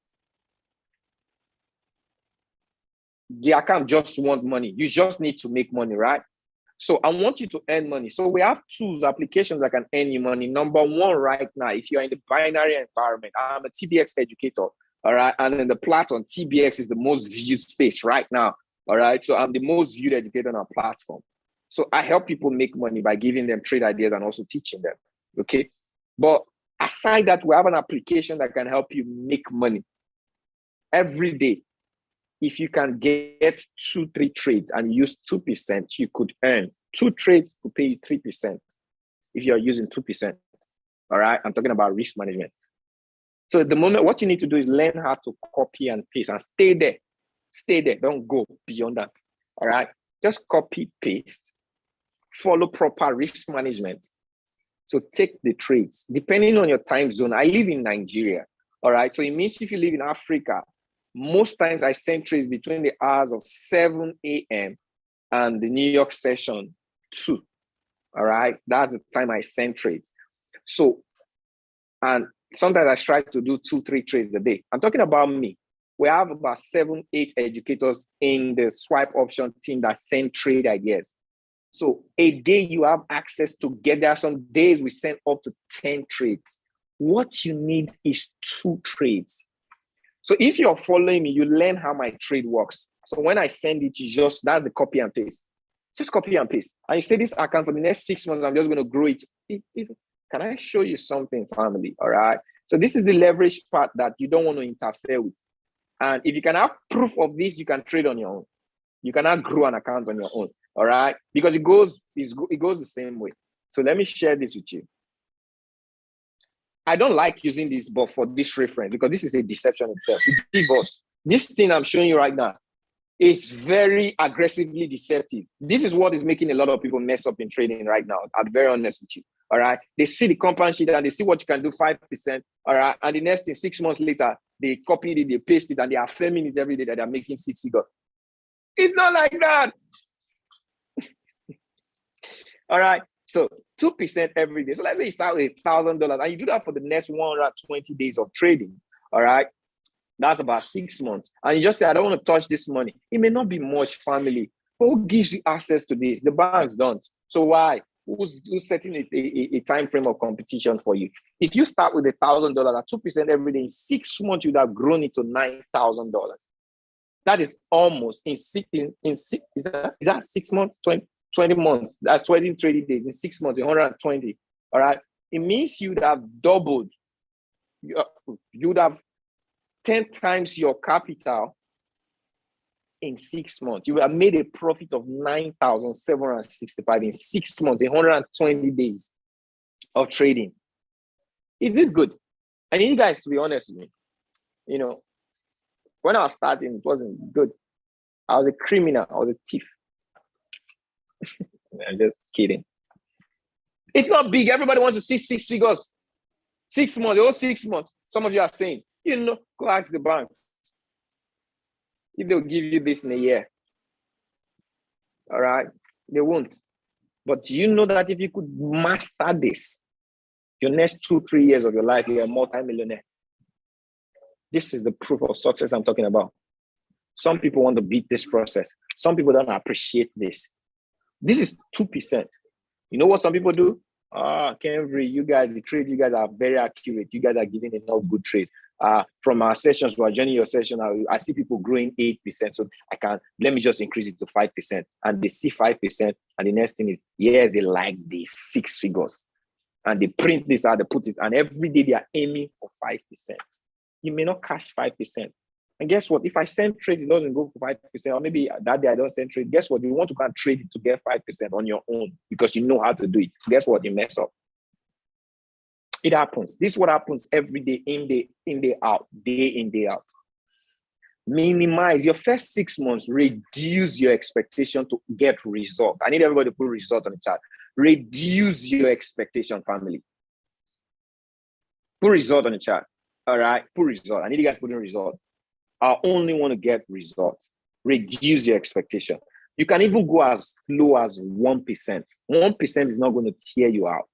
The account just wants money. You just need to make money, right? So I want you to earn money. So we have tools, applications that can earn you money. Number one right now, if you're in the binary environment, I'm a TBX educator, all right? And in the platform, TBX is the most viewed space right now, all right? So I'm the most viewed educator on our platform. So I help people make money by giving them trade ideas and also teaching them, okay? But aside that, we have an application that can help you make money every day. If you can get 2-3 trades and use 2%, you could earn 2 trades to pay you 3% if you're using 2%, all right? I'm talking about risk management. So at the moment, what you need to do is learn how to copy and paste and stay there. Stay there, don't go beyond that, all right? Just copy, paste, follow proper risk management. So take the trades, depending on your time zone. I live in Nigeria, all right? So it means if you live in Africa, most times I send trades between the hours of 7 a.m. and the New York session 2. All right. That's the time I send trades. So, and sometimes I try to do 2-3 trades a day. I'm talking about me. We have about 7-8 educators in the swipe option team that send trade ideas. So a day you have access to get there. Some days we send up to 10 trades. What you need is 2 trades. So if you're following me, you learn how my trade works. So when I send it, that's the copy and paste. Just copy and paste. And you say this account for the next 6 months, I'm just going to grow it. Can I show you something, family? All right. So this is the leverage part that you don't want to interfere with. And if you can have proof of this, you can trade on your own. You cannot grow an account on your own. All right. Because it goes the same way. So let me share this with you. I don't like using this, but for this reference, because this is a deception itself. This thing I'm showing you right now, it's very aggressively deceptive. This is what is making a lot of people mess up in trading right now. I'll be very honest with you. All right. They see the compound sheet and they see what you can do 5%. All right. And the next thing, 6 months later, they copied it, they pasted it, and they are affirming it every day that they're making 6 figures. It's not like that. All right. So 2% every day. So let's say you start with $1,000 and you do that for the next 120 days of trading. All right. That's about 6 months. And you just say, I don't want to touch this money. It may not be much, family. But who gives you access to this? The banks don't. So why? Who's setting a time frame of competition for you? If you start with $1,000 at 2% every day, in 6 months, you'd have grown it to $9,000. That is almost is that 6 months, 20 months. That's 20 trading days. In 6 months, 120. All right. It means you'd have doubled. You'd have 10 times your capital in 6 months. You have made a profit of 9,765 in 6 months, 120 days of trading. Is this good? I need you guys to be honest with me. You know, when I was starting, it wasn't good. I was a criminal. I was a thief. I'm just kidding. It's not big. Everybody wants to see 6 figures. 6 months, 6 months. Some of you are saying, go ask the banks if they'll give you this in a year. All right. They won't. But do you know that if you could master this, your next 2-3 years of your life, you're a multi-millionaire? This is the proof of success I'm talking about. Some people want to beat this process. Some people don't appreciate this. This is 2%. You know what some people do? Kenvry, the trade you guys are very accurate. You guys are giving enough good trades. From our sessions, we are joining your session. I see people growing 8%. So let me just increase it to 5%. And they see 5%. And the next thing is, yes, they like these 6 figures. And they print this out, they put it, and every day they are aiming for 5%. You may not cash 5%. And guess what? If I send trades, it doesn't go for 5%, or maybe that day I don't send trade. Guess what? You want to go and trade it to get 5% on your own because you know how to do it. Guess what? You mess up. It happens. This is what happens every day, in, day out, day in, day out. Minimize your first 6 months, reduce your expectation to get result. I need everybody to put result on the chart. Reduce your expectation, family. Put result on the chart. All right, put result. I need you guys putting result. I only want to get results. Reduce your expectation. You can even go as low as 1%. 1% is not going to tear you out.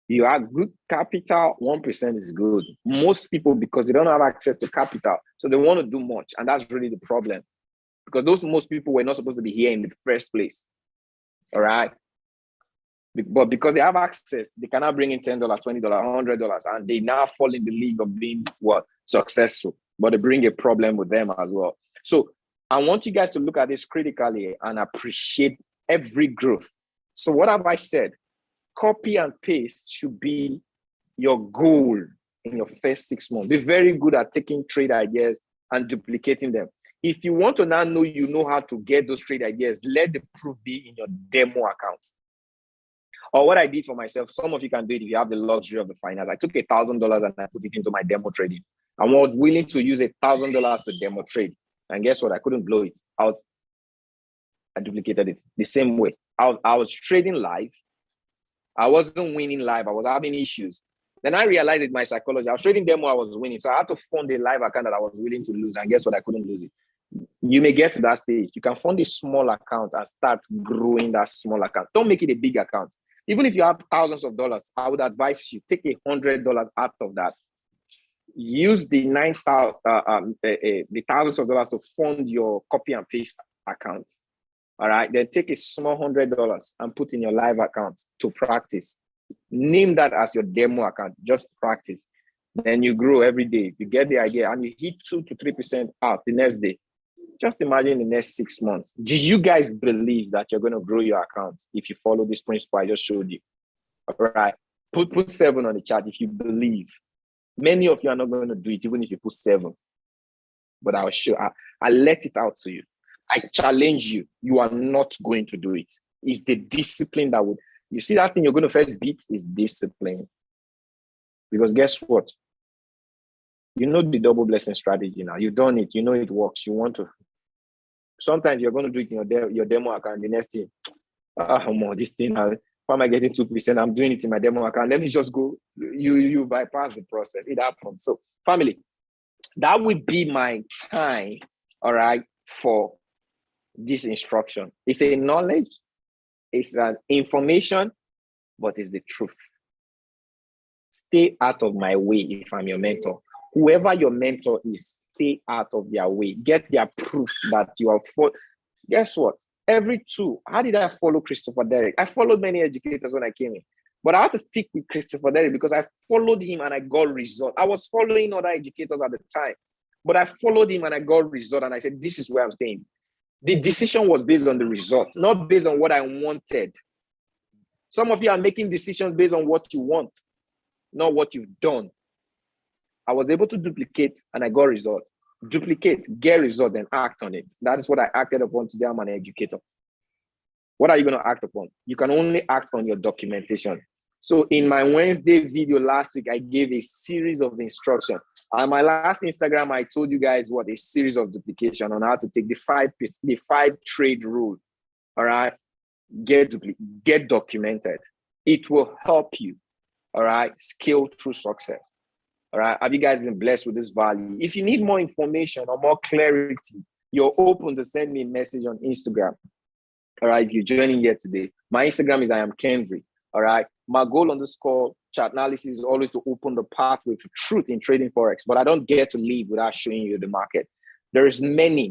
You have good capital, 1% is good. Most people, because they don't have access to capital, so they want to do much. And that's really the problem. Because most people were not supposed to be here in the first place. All right. But because they have access, they cannot bring in $10, $20, $100, and they now fall in the league of being successful. But they bring a problem with them as well. So I want you guys to look at this critically and appreciate every growth. So what have I said? Copy and paste should be your goal in your first 6 months. Be very good at taking trade ideas and duplicating them. If you want to now know you know how to get those trade ideas, let the proof be in your demo account. Or what I did for myself, some of you can do it if you have the luxury of the finance. I took $1,000 and I put it into my demo trading. I was willing to use $1,000 to demo trade. And guess what? I couldn't blow it. I duplicated it the same way. I was trading live. I wasn't winning live. I was having issues. Then I realized it's my psychology. I was trading demo, I was winning. So I had to fund a live account that I was willing to lose. And guess what? I couldn't lose it. You may get to that stage. You can fund a small account and start growing that small account. Don't make it a big account. Even if you have thousands of dollars, I would advise you take $100 out of that. Use the the thousands of dollars to fund your copy and paste account. All right. Then take a small $100 and put in your live account to practice. Name that as your demo account. Just practice. Then you grow every day. You get the idea and you hit 2 to 3% out the next day. Just imagine the next 6 months. Do you guys believe that you're going to grow your account if you follow this principle I just showed you? All right. Put 7 on the chat if you believe. Many of you are not going to do it, even if you put 7. But I'll show. I let it out to you. I challenge you. You are not going to do it. It's the discipline that would. You see that thing you're going to first beat is discipline. Because guess what? You know the double blessing strategy now. You've done it. You know it works. You want to. Sometimes you're going to do it in your demo account. The next thing, this thing. Why am I getting 2%? I'm doing it in my demo account. Let me just go. You bypass the process. It happens. So, family, that would be my time. All right, for this instruction. It's a knowledge. It's an information, but it's the truth. Stay out of my way if I'm your mentor. Whoever your mentor is, stay out of their way. Get their proof that you are for. Guess what? Every tool. How did I follow Christopher Derrick? I followed many educators when I came in, but I had to stick with Christopher Derrick because I followed him and I got results. I was following other educators at the time, but I followed him and I got results. And I said, this is where I'm staying. The decision was based on the result, not based on what I wanted. Some of you are making decisions based on what you want, not what you've done. I was able to duplicate and I got results. Duplicate, get result, and act on it. That is what I acted upon today. I'm an educator. What are you going to act upon? You can only act on your documentation. So in my Wednesday video last week, I gave a series of instructions. On my last Instagram, I told you guys what a series of duplication on how to take the five trade rule. All right, get documented. It will help you. All right, scale through success. All right, have you guys been blessed with this value? If you need more information or more clarity, you're open to send me a message on Instagram. All right, if you're joining here today, my Instagram is I am Kendry. All right, my goal on this call, chart analysis, is always to open the pathway to truth in trading Forex, but I don't get to leave without showing you the market. There's money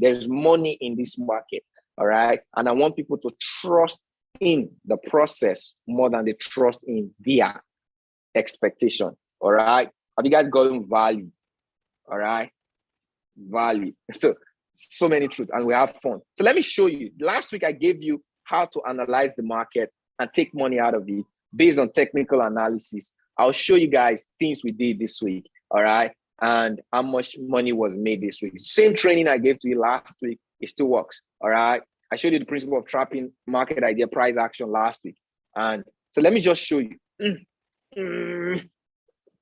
in this market. All right, and I want people to trust in the process more than they trust in their expectation. All right. Have you guys gotten value? All right. Value. So many truths, and we have fun. So let me show you. Last week, I gave you how to analyze the market and take money out of it based on technical analysis. I'll show you guys things we did this week. All right. And how much money was made this week. Same training I gave to you last week. It still works. All right. I showed you the principle of trapping market idea price action last week. And so let me just show you.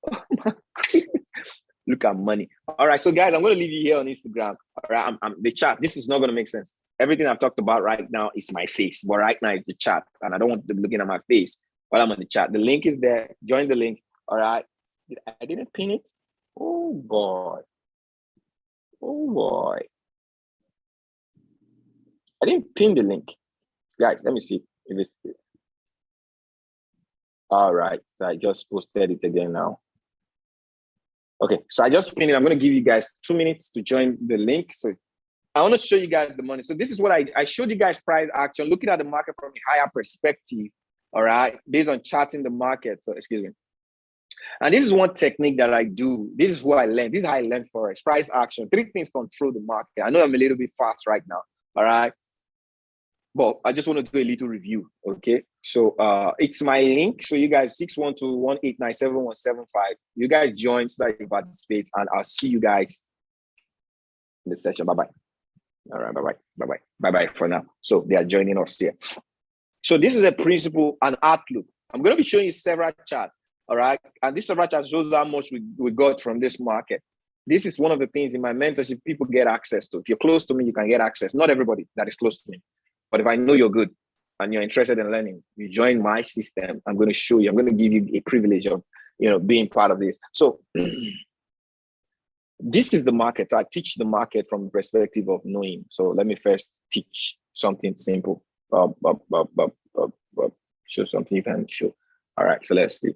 Oh my goodness. Look at money. All right, so guys, I'm going to leave you here on Instagram. All right, I'm the chat. This is not going to make sense. Everything I've talked about right now is my face, but right now it's the chat, and I don't want them looking at my face while I'm on the chat. The link is there. Join the link. All right. I didn't pin it. Oh boy. Oh boy. I didn't pin the link. Guys, let me see if it's. All right, so I just posted it again now. Okay, so I just finished. I'm going to give you guys 2 minutes to join the link. So I want to show you guys the money. So this is what I showed you guys price action, looking at the market from a higher perspective, all right, based on charting the market. So excuse me. And this is one technique that I do. This is what I learned. This is how I learned Forex. Price action. 3 things control the market. I know I'm a little bit fast right now, all right? But I just want to do a little review, okay? So it's my link. So you guys, 612-189-7175. You guys join so that you participate, and I'll see you guys in the session. Bye-bye. All right, bye-bye, bye-bye, bye-bye for now. So they are joining us here. So this is a principle and outlook. I'm going to be showing you several charts, all right? And this several chart shows how much we got from this market. This is one of the things in my mentorship people get access to. If you're close to me, you can get access. Not everybody that is close to me. But if I know you're good and you're interested in learning, you join my system. I'm going to show you. I'm going to give you a privilege of, being part of this. So This is the market. I teach the market from the perspective of knowing. So let me first teach something simple. Show something you can show. All right, so let's see.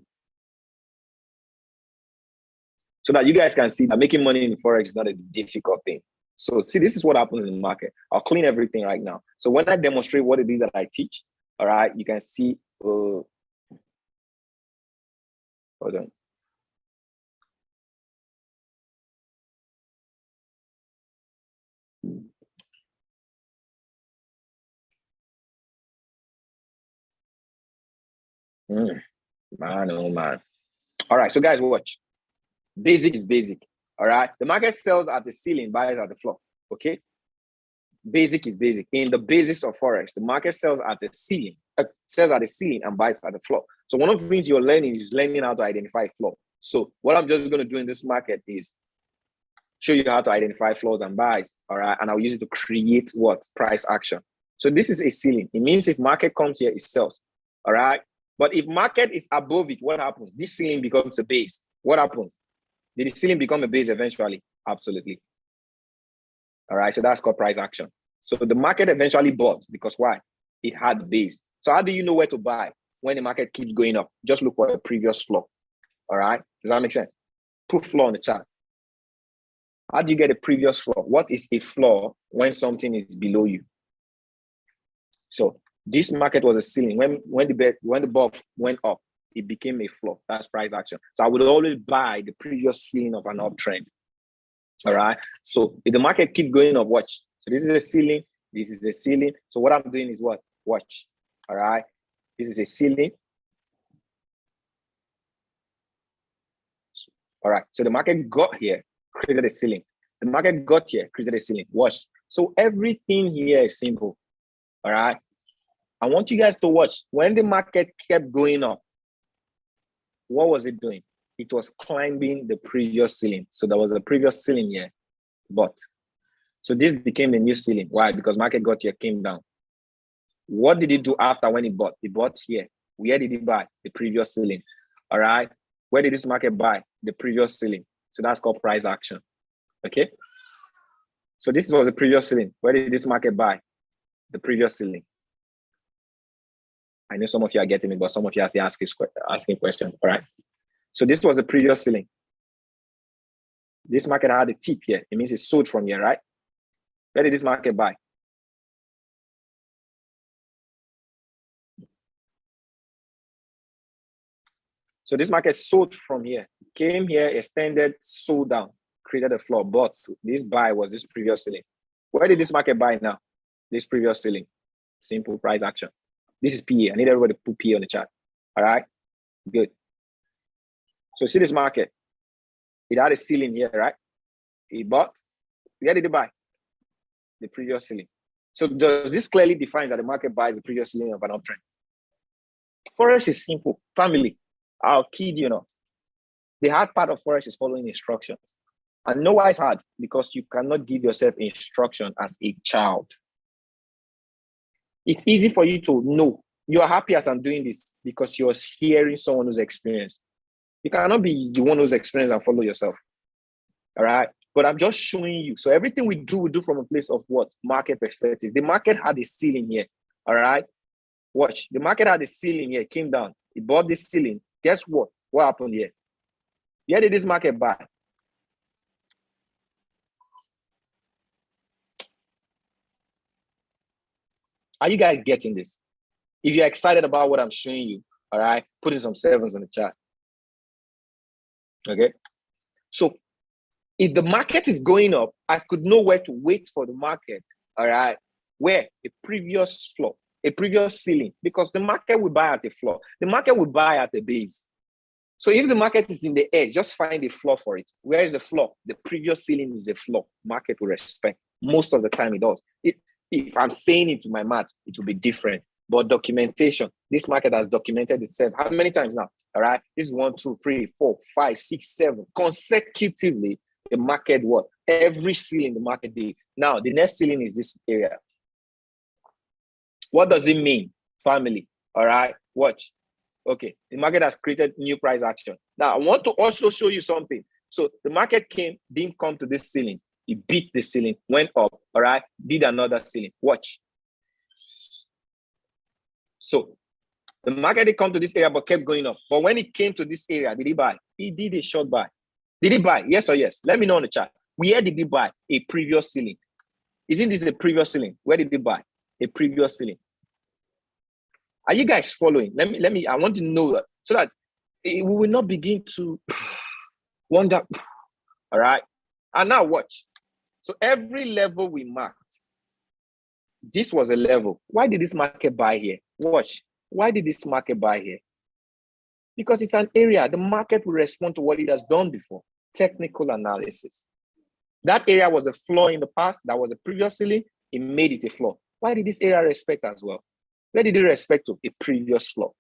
So that you guys can see that making money in Forex is not a difficult thing. So see, this is what happens in the market. I'll clean everything right now. So when I demonstrate what it is that I teach, all right, you can see, hold on. Man, oh man. All right, so guys, watch. Basic is basic. All right. The market sells at the ceiling, buys at the floor. Okay. Basic is basic. In the basis of Forex, the market sells at the ceiling, and buys at the floor. So one of the things you're learning is learning how to identify floor. So what I'm just going to do in this market is show you how to identify floors and buys. All right. And I'll use it to create what? Price action. So this is a ceiling. It means if market comes here, it sells. All right. But if market is above it, what happens? This ceiling becomes a base. What happens? Did the ceiling become a base eventually? Absolutely. All right, so that's called price action. So the market eventually bought because why? It had the base. So how do you know where to buy when the market keeps going up? Just look for a previous floor. All right, does that make sense? Put floor on the chart. How do you get a previous floor? What is a floor when something is below you? So this market was a ceiling. When the bar went up, it became a floor. That's price action. So I would always buy the previous ceiling of an uptrend. All right. So if the market keeps going up, watch. So this is a ceiling. This is a ceiling. So what I'm doing is what? Watch. All right. This is a ceiling. All right. So the market got here, created a ceiling. The market got here, created a ceiling. Watch. So everything here is simple. All right. I want you guys to watch. When the market kept going up, what was it doing? It was climbing the previous ceiling. So there was a previous ceiling here, but so this became the new ceiling. Why? Because market got here, came down. What did it do after when it bought? It bought here. Where did it buy? The previous ceiling. All right. Where did this market buy? The previous ceiling. So that's called price action. Okay. So this was the previous ceiling. Where did this market buy? The previous ceiling. I know some of you are getting it, but some of you are still asking questions. All right. So this was the previous ceiling. This market had a tip here. It means it sold from here, right? Where did this market buy? So this market sold from here, came here, extended, sold down, created a floor, but this buy was this previous ceiling. Where did this market buy now? This previous ceiling. Simple price action. This is PE. I need everybody to put PE on the chart. All right, good. So see this market. It had a ceiling here, right? It bought. Where did it buy? The previous ceiling. So does this clearly define that the market buys the previous ceiling of an uptrend? Forex is simple. Family, I'll kid you not. The hard part of Forex is following instructions. And know why it's hard? Because you cannot give yourself instruction as a child. It's easy for you to know. You are happy as I'm doing this because you're hearing someone who's experienced. You cannot be the one who's experienced and follow yourself. All right. But I'm just showing you. So everything we do from a place of what? Market perspective. The market had a ceiling here. All right. Watch. The market had a ceiling here, came down. It bought this ceiling. Guess what? What happened here? Where did this market buy? Are you guys getting this? If you're excited about what I'm showing you, all right, put in some sevens in the chat. Okay. So if the market is going up, I could know where to wait for the market. All right. Where? A previous floor, a previous ceiling, because the market will buy at the floor. The market will buy at the base. So if the market is in the air, just find a floor for it. Where is the floor? The previous ceiling is the floor. Market will respect. Most of the time it does. If I'm saying it to my math, it will be different. But documentation, this market has documented itself. How many times now? All right. This is 1, 2, 3, 4, 5, 6, 7. Consecutively, the market what? Every ceiling the market did. Now, the next ceiling is this area. What does it mean? Family. All right. Watch. Okay. The market has created new price action. Now, I want to also show you something. So the market didn't come to this ceiling. It beat the ceiling, went up, all right, did another ceiling. Watch. So the market did come to this area, but kept going up. But when it came to this area, did he buy? He did a short buy. Did he buy? Yes or yes? Let me know on the chat. Where did he buy? A previous ceiling. Isn't this a previous ceiling? Where did he buy? A previous ceiling. Are you guys following? Let me, I want to know that so that we will not begin to wonder. All right. And now watch. So every level we marked, this was a level. Why did this market buy here? Watch. Why did this market buy here? Because it's an area. The market will respond to what it has done before. Technical analysis. That area was a floor in the past. That was a previous ceiling. It made it a floor. Why did this area respect as well? Where did it respect to? A previous floor.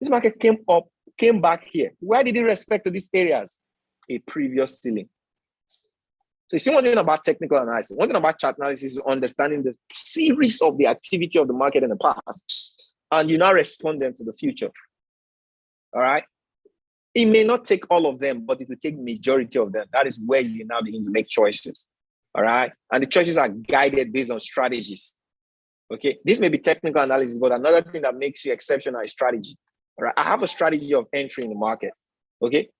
This market came back here. Why did it respect to these areas? A previous ceiling. So you see one thing about technical analysis. One thing about chart analysis is understanding the series of the activity of the market in the past. And you now respond them to the future. All right? It may not take all of them, but it will take majority of them. That is where you now begin to make choices. All right? And the choices are guided based on strategies. Okay? This may be technical analysis, but another thing that makes you exceptional is strategy. All right? I have a strategy of entering the market. Okay?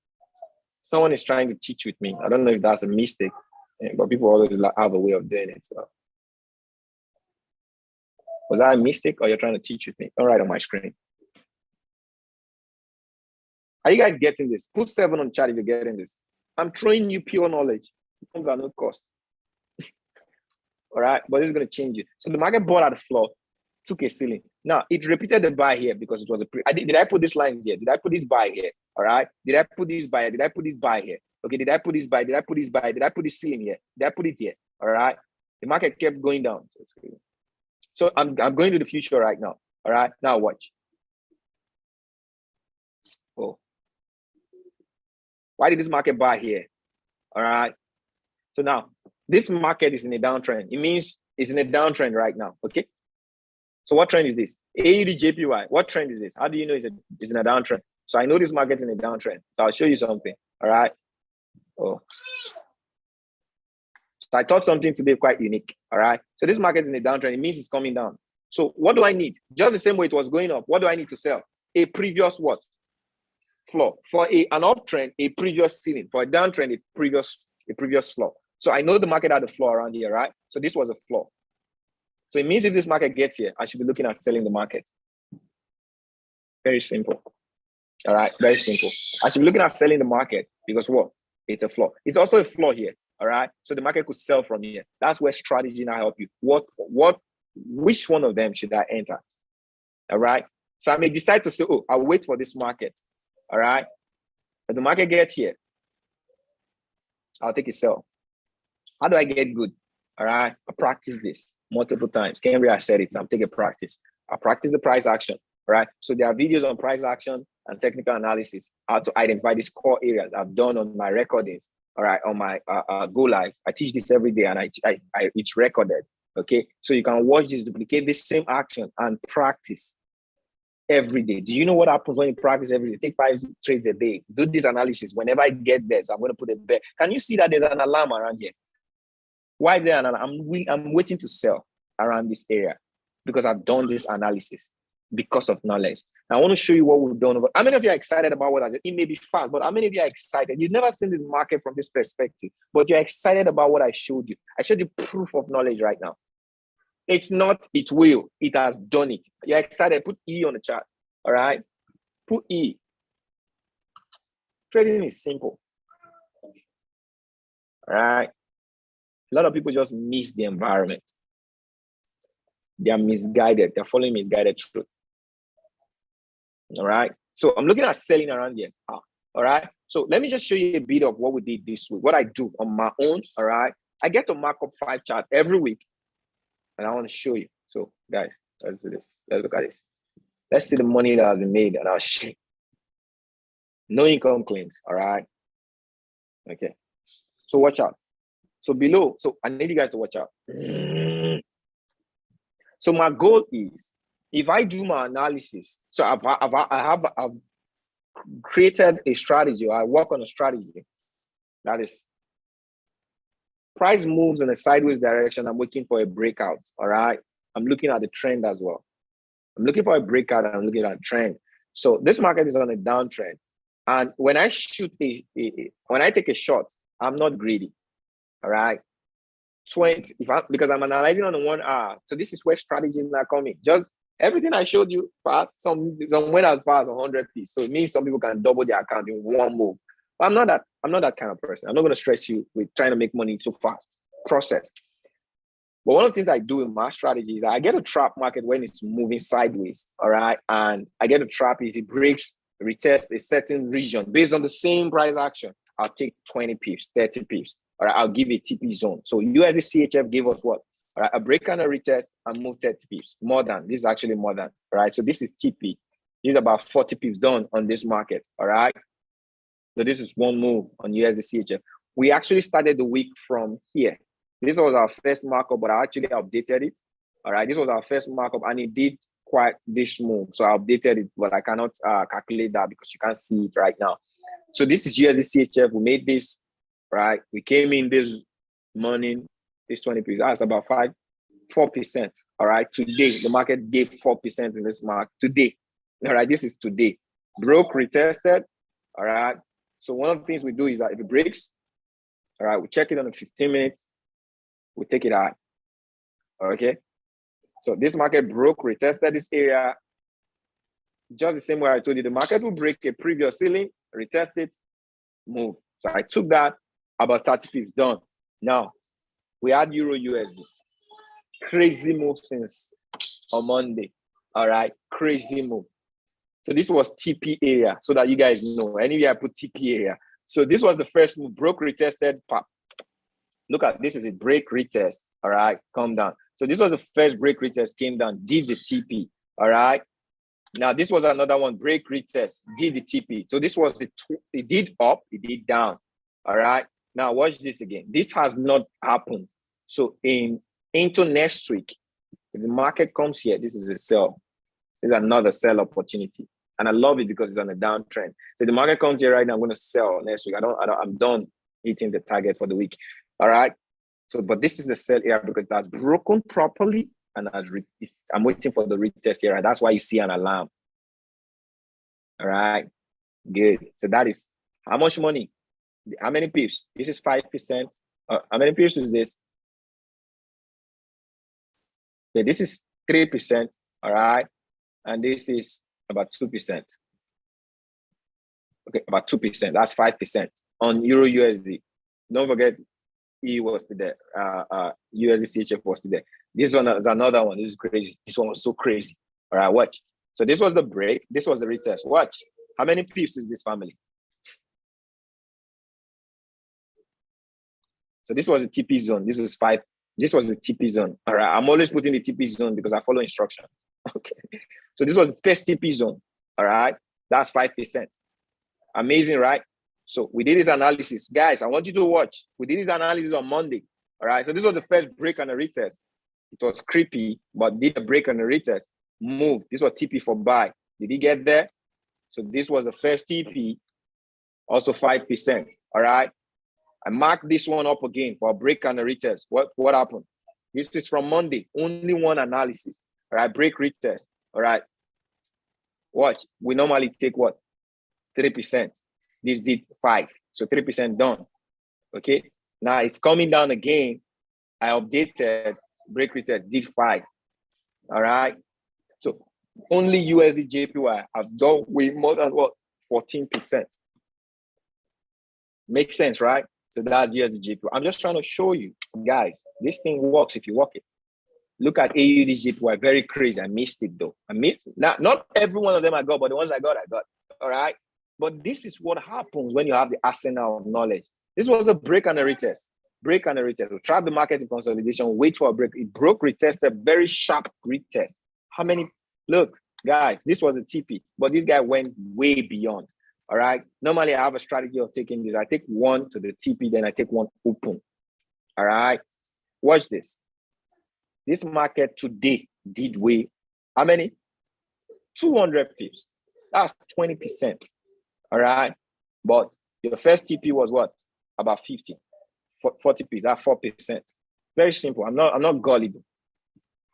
Someone is trying to teach with me. I don't know if that's a mistake, but people always have a way of doing it. So. Was that a mistake or you're trying to teach with me? All right, on my screen. Are you guys getting this? Put 7 on chat if you're getting this. I'm throwing you pure knowledge. It comes at no cost. All right, but it's going to change it. So the market bought at the floor, took a ceiling. Now, it repeated the buy here because it was a did I put this line here? Did I put this buy here? All right. Did I put this buy here? Did I put this buy here? Okay, did I put this buy? Did I put this buy? Did I put this ceiling here? Did I put it here? All right. The market kept going down. So I'm going to the future right now. All right. Now watch. Oh. Why did this market buy here? All right. So now this market is in a downtrend. It means it's in a downtrend right now. Okay. So what trend is this? AUD JPY. What trend is this? How do you know it's in a downtrend? So I know this market's in a downtrend. So I'll show you something. All right. Oh. So I thought something today quite unique. All right. So this market's in a downtrend. It means it's coming down. So what do I need? Just the same way it was going up. What do I need to sell? A previous what? Floor. For an uptrend, a previous ceiling. For a downtrend, a previous floor. So I know the market had a floor around here, right? So this was a floor. So it means if this market gets here, I should be looking at selling the market. Very simple. All right, very simple. I should be looking at selling the market because what? It's a floor. It's also a floor here. All right. So the market could sell from here. That's where strategy now help you. Which one of them should I enter? All right. So I may decide to say, oh, I'll wait for this market. All right. If the market gets here, I'll take a sell. How do I get good? All right. I practice this multiple times. Cambria said it. I'm taking practice. I practice the price action. All right. So there are videos on price action and technical analysis, how to identify these core areas I've done on my recordings. All right. On my Go Live. I teach this every day and it's recorded. Okay. So you can watch this, duplicate this same action and practice every day. Do you know what happens when you practice every day? Take 5 trades a day. Do this analysis. Whenever I get there, so I'm going to put a bet. Can you see that there's an alarm around here? Why is there an alarm? I'm waiting to sell around this area because I've done this analysis because of knowledge. Now, I want to show you what we've done. How many of you are excited about what I did? It may be fast, but how many of you are excited? You've never seen this market from this perspective, but you're excited about what I showed you. I showed you proof of knowledge right now. It's not, it will. It has done it. You're excited. Put E on the chart. All right? Put E. Trading is simple. All right? A lot of people just miss the environment. They are misguided. They're following misguided truth. All right? So I'm looking at selling around here. All right? So let me just show you a bit of what we did this week. What I do on my own. All right? I get to mark up 5 charts every week. And I want to show you. So, guys, let's do this. Let's look at this. Let's see the money that has been made, and I'll show you. No income claims. All right. Okay. So watch out. So below. So I need you guys to watch out. So my goal is, if I do my analysis, so I've created a strategy, or I work on a strategy that is price moves in a sideways direction. I'm looking for a breakout. All right. I'm looking at the trend as well. I'm looking for a breakout and I'm looking at a trend. So this market is on a downtrend. And when I when I take a shot, I'm not greedy. All right. Because I'm analyzing on the 1 hour. So this is where strategies are coming. Just everything I showed you fast, some went as far as 100 piece. So it means some people can double their account in one move. But I'm not that kind of person. I'm not going to stress you with trying to make money too fast. Process. But one of the things I do in my strategy is I get a trap market when it's moving sideways. All right. And I get a trap if it breaks, retest a certain region based on the same price action. I'll take 20 pips, 30 pips. All right. I'll give a TP zone. So USD CHF gave us what? All right. A break and a retest and move 30 pips. More than. This is actually more than. All right. So this is TP. This is about 40 pips done on this market. All right. So this is one move on USD CHF. We actually started the week from here. This was our first markup, but I actually updated it. All right, this was our first markup, and it did quite this move. So I updated it, but I cannot calculate that because you can't see it right now. So this is USD CHF. We made this, right? We came in this morning, this 20%. That's about 4%. All right, today the market gave 4% in this market today. All right, this is today. Broke, retested. All right. So one of the things we do is that if it breaks, all right, we check it on the 15 minutes. We take it out. Okay. So this market broke, retested this area. Just the same way I told you, the market will break a previous ceiling, retest it, move. So I took that, about 30 pips, done. Now, we had Euro USD. Crazy move since on Monday. All right. Crazy move. So this was TP area, so that you guys know. Anyway, I put TP area. So this was the first move, broke, retested, pop. Look at this is a break retest. All right, come down. So this was the first break retest, came down, did the TP. All right. Now this was another one, break retest, did the TP. So this was it did up, it did down. All right. Now watch this again. This has not happened. So into next week, if the market comes here, this is a sell. This is another sell opportunity. And I love it because it's on a downtrend. So the market comes here right now, I'm going to sell next week. I'm done hitting the target for the week. All right. So, but this is a sell here because that's broken properly, and I'm waiting for the retest here. And that's why you see an alarm. All right. Good. So that is how much money? How many pips? This is 5%. How many pips is this? Okay, this is 3%. All right. And this is about 2%. Okay, about 2%. That's 5% on Euro USD. Don't forget, E was there. USD CHF was there. This one is another one. This is crazy. This one was so crazy. All right, watch. So this was the break. This was the retest. Watch. How many pips is this family? So this was the TP zone. This is 5. This was the TP zone. All right. I'm always putting the TP zone because I follow instruction. Okay. So this was the first TP zone. All right. That's 5%. Amazing, right? So we did this analysis. Guys, I want you to watch. We did this analysis on Monday. All right. So this was the first break and a retest. It was creepy, but did a break and a retest. Move. This was TP for buy. Did he get there? So this was the first TP, also 5%. All right. I marked this one up again for a break and a retest. What happened? This is from Monday. Only one analysis. All right. Break, retest. All right. Watch. We normally take what? 3%. This did 5. So 3% done. Okay. Now it's coming down again. I updated, break retest, did 5. All right. So only USD JPY have done way more than what? 14%. Makes sense, right? So that's USD JPY. I'm just trying to show you, guys, this thing works if you work it. Look at AUD JPY, very crazy. I missed it though. I missed it. Not every one of them I got, but the ones I got. All right. But this is what happens when you have the arsenal of knowledge. This was a break and a retest. Break and a retest. We trap the market in consolidation, wait for a break. It broke, retested, very sharp retest. How many? Look, guys, this was a TP, but this guy went way beyond. All right. Normally, I have a strategy of taking this. I take one to the TP, then I take one open. All right. Watch this. This market today did way. How many? 200 pips. That's 20%. All right. But your first TP was what? About 50, 40p, that's 4%. Very simple. I'm not gullible.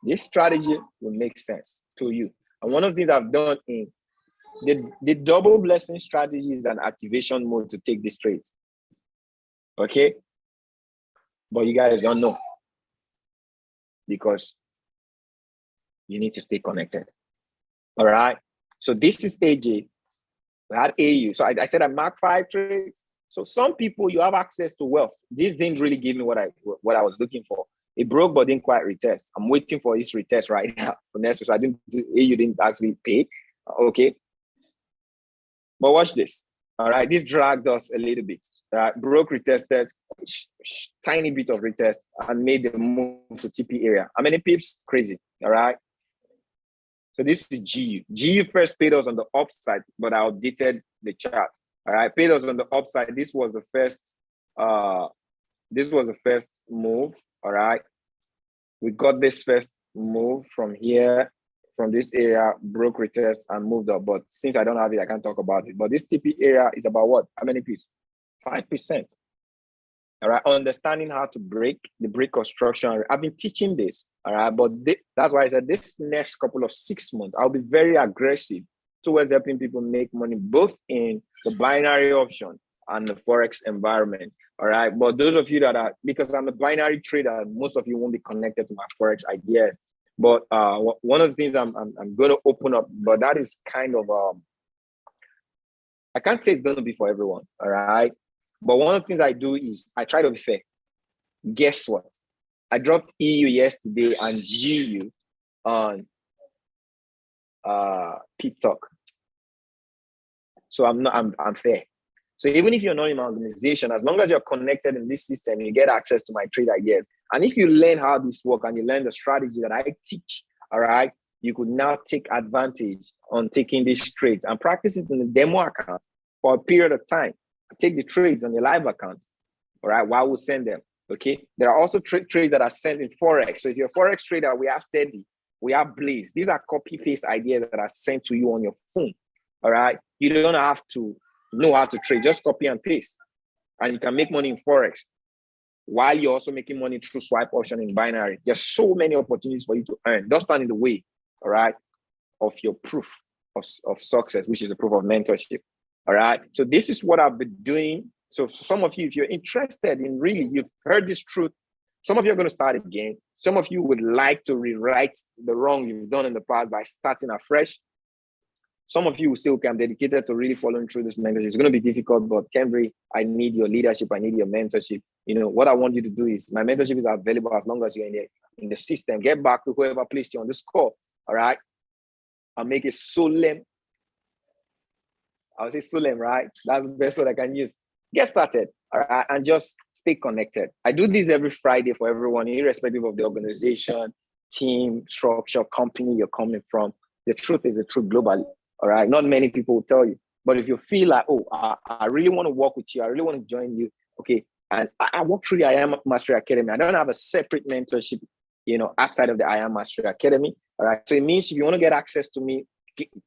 This strategy will make sense to you. And one of the things I've done in the double blessing strategy is an activation mode to take these trades. Okay. But you guys don't know because you need to stay connected. All right. So this is AJ. We had AU. So I said I marked 5 trades. So some people, you have access to wealth. This didn't really give me what I was looking for. It broke but didn't quite retest. I'm waiting for this retest right now. So I didn't. AU didn't actually pay. Okay. But watch this. All right. This dragged us a little bit. Broke, retested, tiny bit of retest, and made the move to TP area. How many pips? Crazy. All right. So this is GU. GU first paid us on the upside, but I updated the chart. All right, paid us on the upside. This was the first. This was the first move. All right, we got this first move from here, from this area, broke retest and moved up. But since I don't have it, I can't talk about it. But this TP area is about what? How many pips? 5%. All right, understanding how to break the break construction. I've been teaching this. All right, but that's why I said this next couple of 6 months, I'll be very aggressive towards helping people make money, both in the binary option and the Forex environment. All right, but those of you that are, because I'm a binary trader, most of you won't be connected to my Forex ideas. But one of the things I'm going to open up, but that is kind of, I can't say it's going to be for everyone. All right. But one of the things I do is I try to be fair. Guess what? I dropped EU yesterday and GU on TikTok. So I'm fair. So even if you're not in my organization, as long as you're connected in this system, you get access to my trade ideas. And if you learn how this works and you learn the strategy that I teach, all right, you could now take advantage on taking these trades and practice it in the demo account for a period of time. Take the trades on the live account, all right, while we send them, okay? There are also trades that are sent in Forex. So if you're a Forex trader, we have Steady, we have Blaze. These are copy-paste ideas that are sent to you on your phone, all right? You don't have to know how to trade, just copy and paste. And you can make money in Forex while you're also making money through swipe option in binary. There's so many opportunities for you to earn. Don't stand in the way, all right, of your proof of success, which is the proof of mentorship. All right. So this is what I've been doing. So some of you, if you're interested in really, you've heard this truth. Some of you are going to start again. Some of you would like to rewrite the wrong you've done in the past by starting afresh. Some of you will say, okay, I'm dedicated to really following through this mentorship. It's going to be difficult, but Cambry, I need your leadership. I need your mentorship. You know, what I want you to do is my mentorship is available as long as you're in the system. Get back to whoever placed you on this call. All right. I'll make it solemn. I'll say solemn, right? That's the best word I can use. Get started, all right, and just stay connected. I do this every Friday for everyone, irrespective of the organization, team, structure, company you're coming from. The truth is the truth globally, all right? Not many people will tell you. But if you feel like, oh, I really want to work with you, I really want to join you, okay, and I work through the I Am Mastery Academy. I don't have a separate mentorship, you know, outside of the I Am Mastery Academy, all right? So it means if you want to get access to me,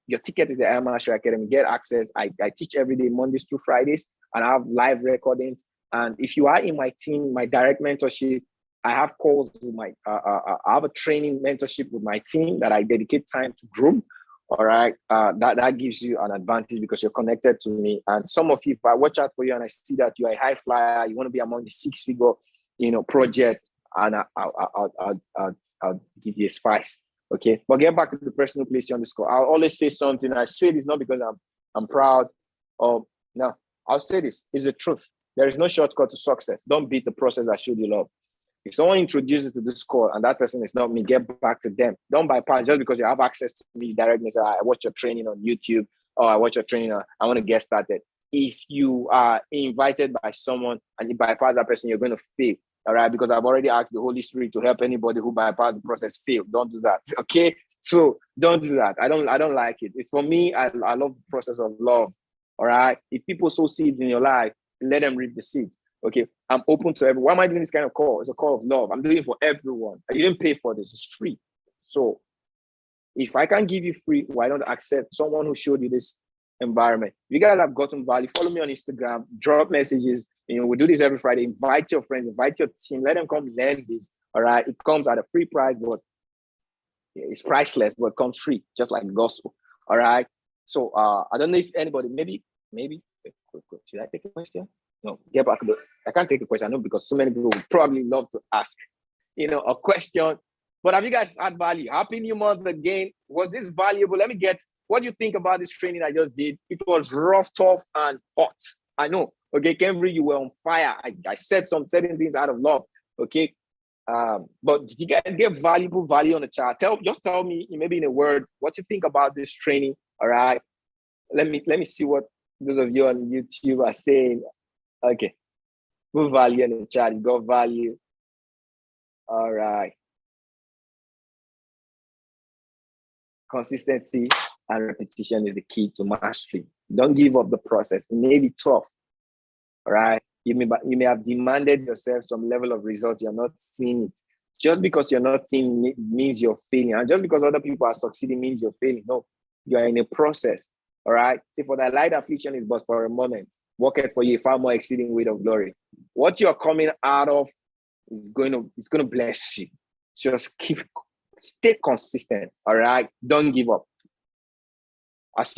your ticket is the I Am Mastery Academy. Get access. I teach every day, Mondays through Fridays, and I have live recordings. And if you are in my team, my direct mentorship, I have calls with my, I have a training mentorship with my team that I dedicate time to groom. All right. That gives you an advantage because you're connected to me. And some of you, if I watch out for you and I see that you're a high flyer, you want to be among the 6-figure, you know, project, and I'll give you a spice. Okay, but get back to the person who placed you on the score. I'll always say something. I say this not because I'm proud or no. I'll say this is the truth. There is no shortcut to success. Don't beat the process that showed you love. If someone introduces you to this call and that person is not me, get back to them. Don't bypass just because you have access to me directly. Say, I watch your training on YouTube, or I watch your training. I want to get started. If you are invited by someone and you bypass that person, you're going to fail. All right, because I've already asked the Holy Spirit to help anybody who bypass the process fail. Don't do that. Okay, so don't do that. I don't like it. It's for me. I love the process of love. All right. If people sow seeds in your life, let them reap the seeds. Okay. I'm open to everyone. Why am I doing this kind of call? It's a call of love. I'm doing it for everyone. I didn't pay for this. It's free. So if I can give you free, why don't I accept someone who showed you this environment. If you guys have gotten value, follow me on Instagram, drop messages. We do this every Friday. Invite your friends, invite your team, let them come learn this. All right. It comes at a free price, but it's priceless, but it comes free, just like the gospel. All right. So I don't know if anybody, maybe, should I take a question? No, get back. I can't take a question. I know, because so many people would probably love to ask, a question. But have you guys had value? Happy New Month again. Was this valuable? Let me get what do you think about this training I just did. It was rough, tough, and hot. I know. Okay, Cambry, you were on fire. I said some certain things out of love. Okay. But did you guys get valuable value on the chat? Just tell me, maybe in a word, what you think about this training. All right. Let me see what those of you on YouTube are saying. Okay. Good value in the chat. You got value. All right. Consistency and repetition is the key to mastery. Don't give up the process. It may be tough. All right. You may have demanded yourself some level of result. You're not seeing it. Just because you're not seeing it means you're failing. And just because other people are succeeding means you're failing. No, you're in a process. All right. See, for that light affliction is but for a moment. Work it for you a far more exceeding weight of glory. What you're coming out of is going to bless you. Just stay consistent. All right. Don't give up. I see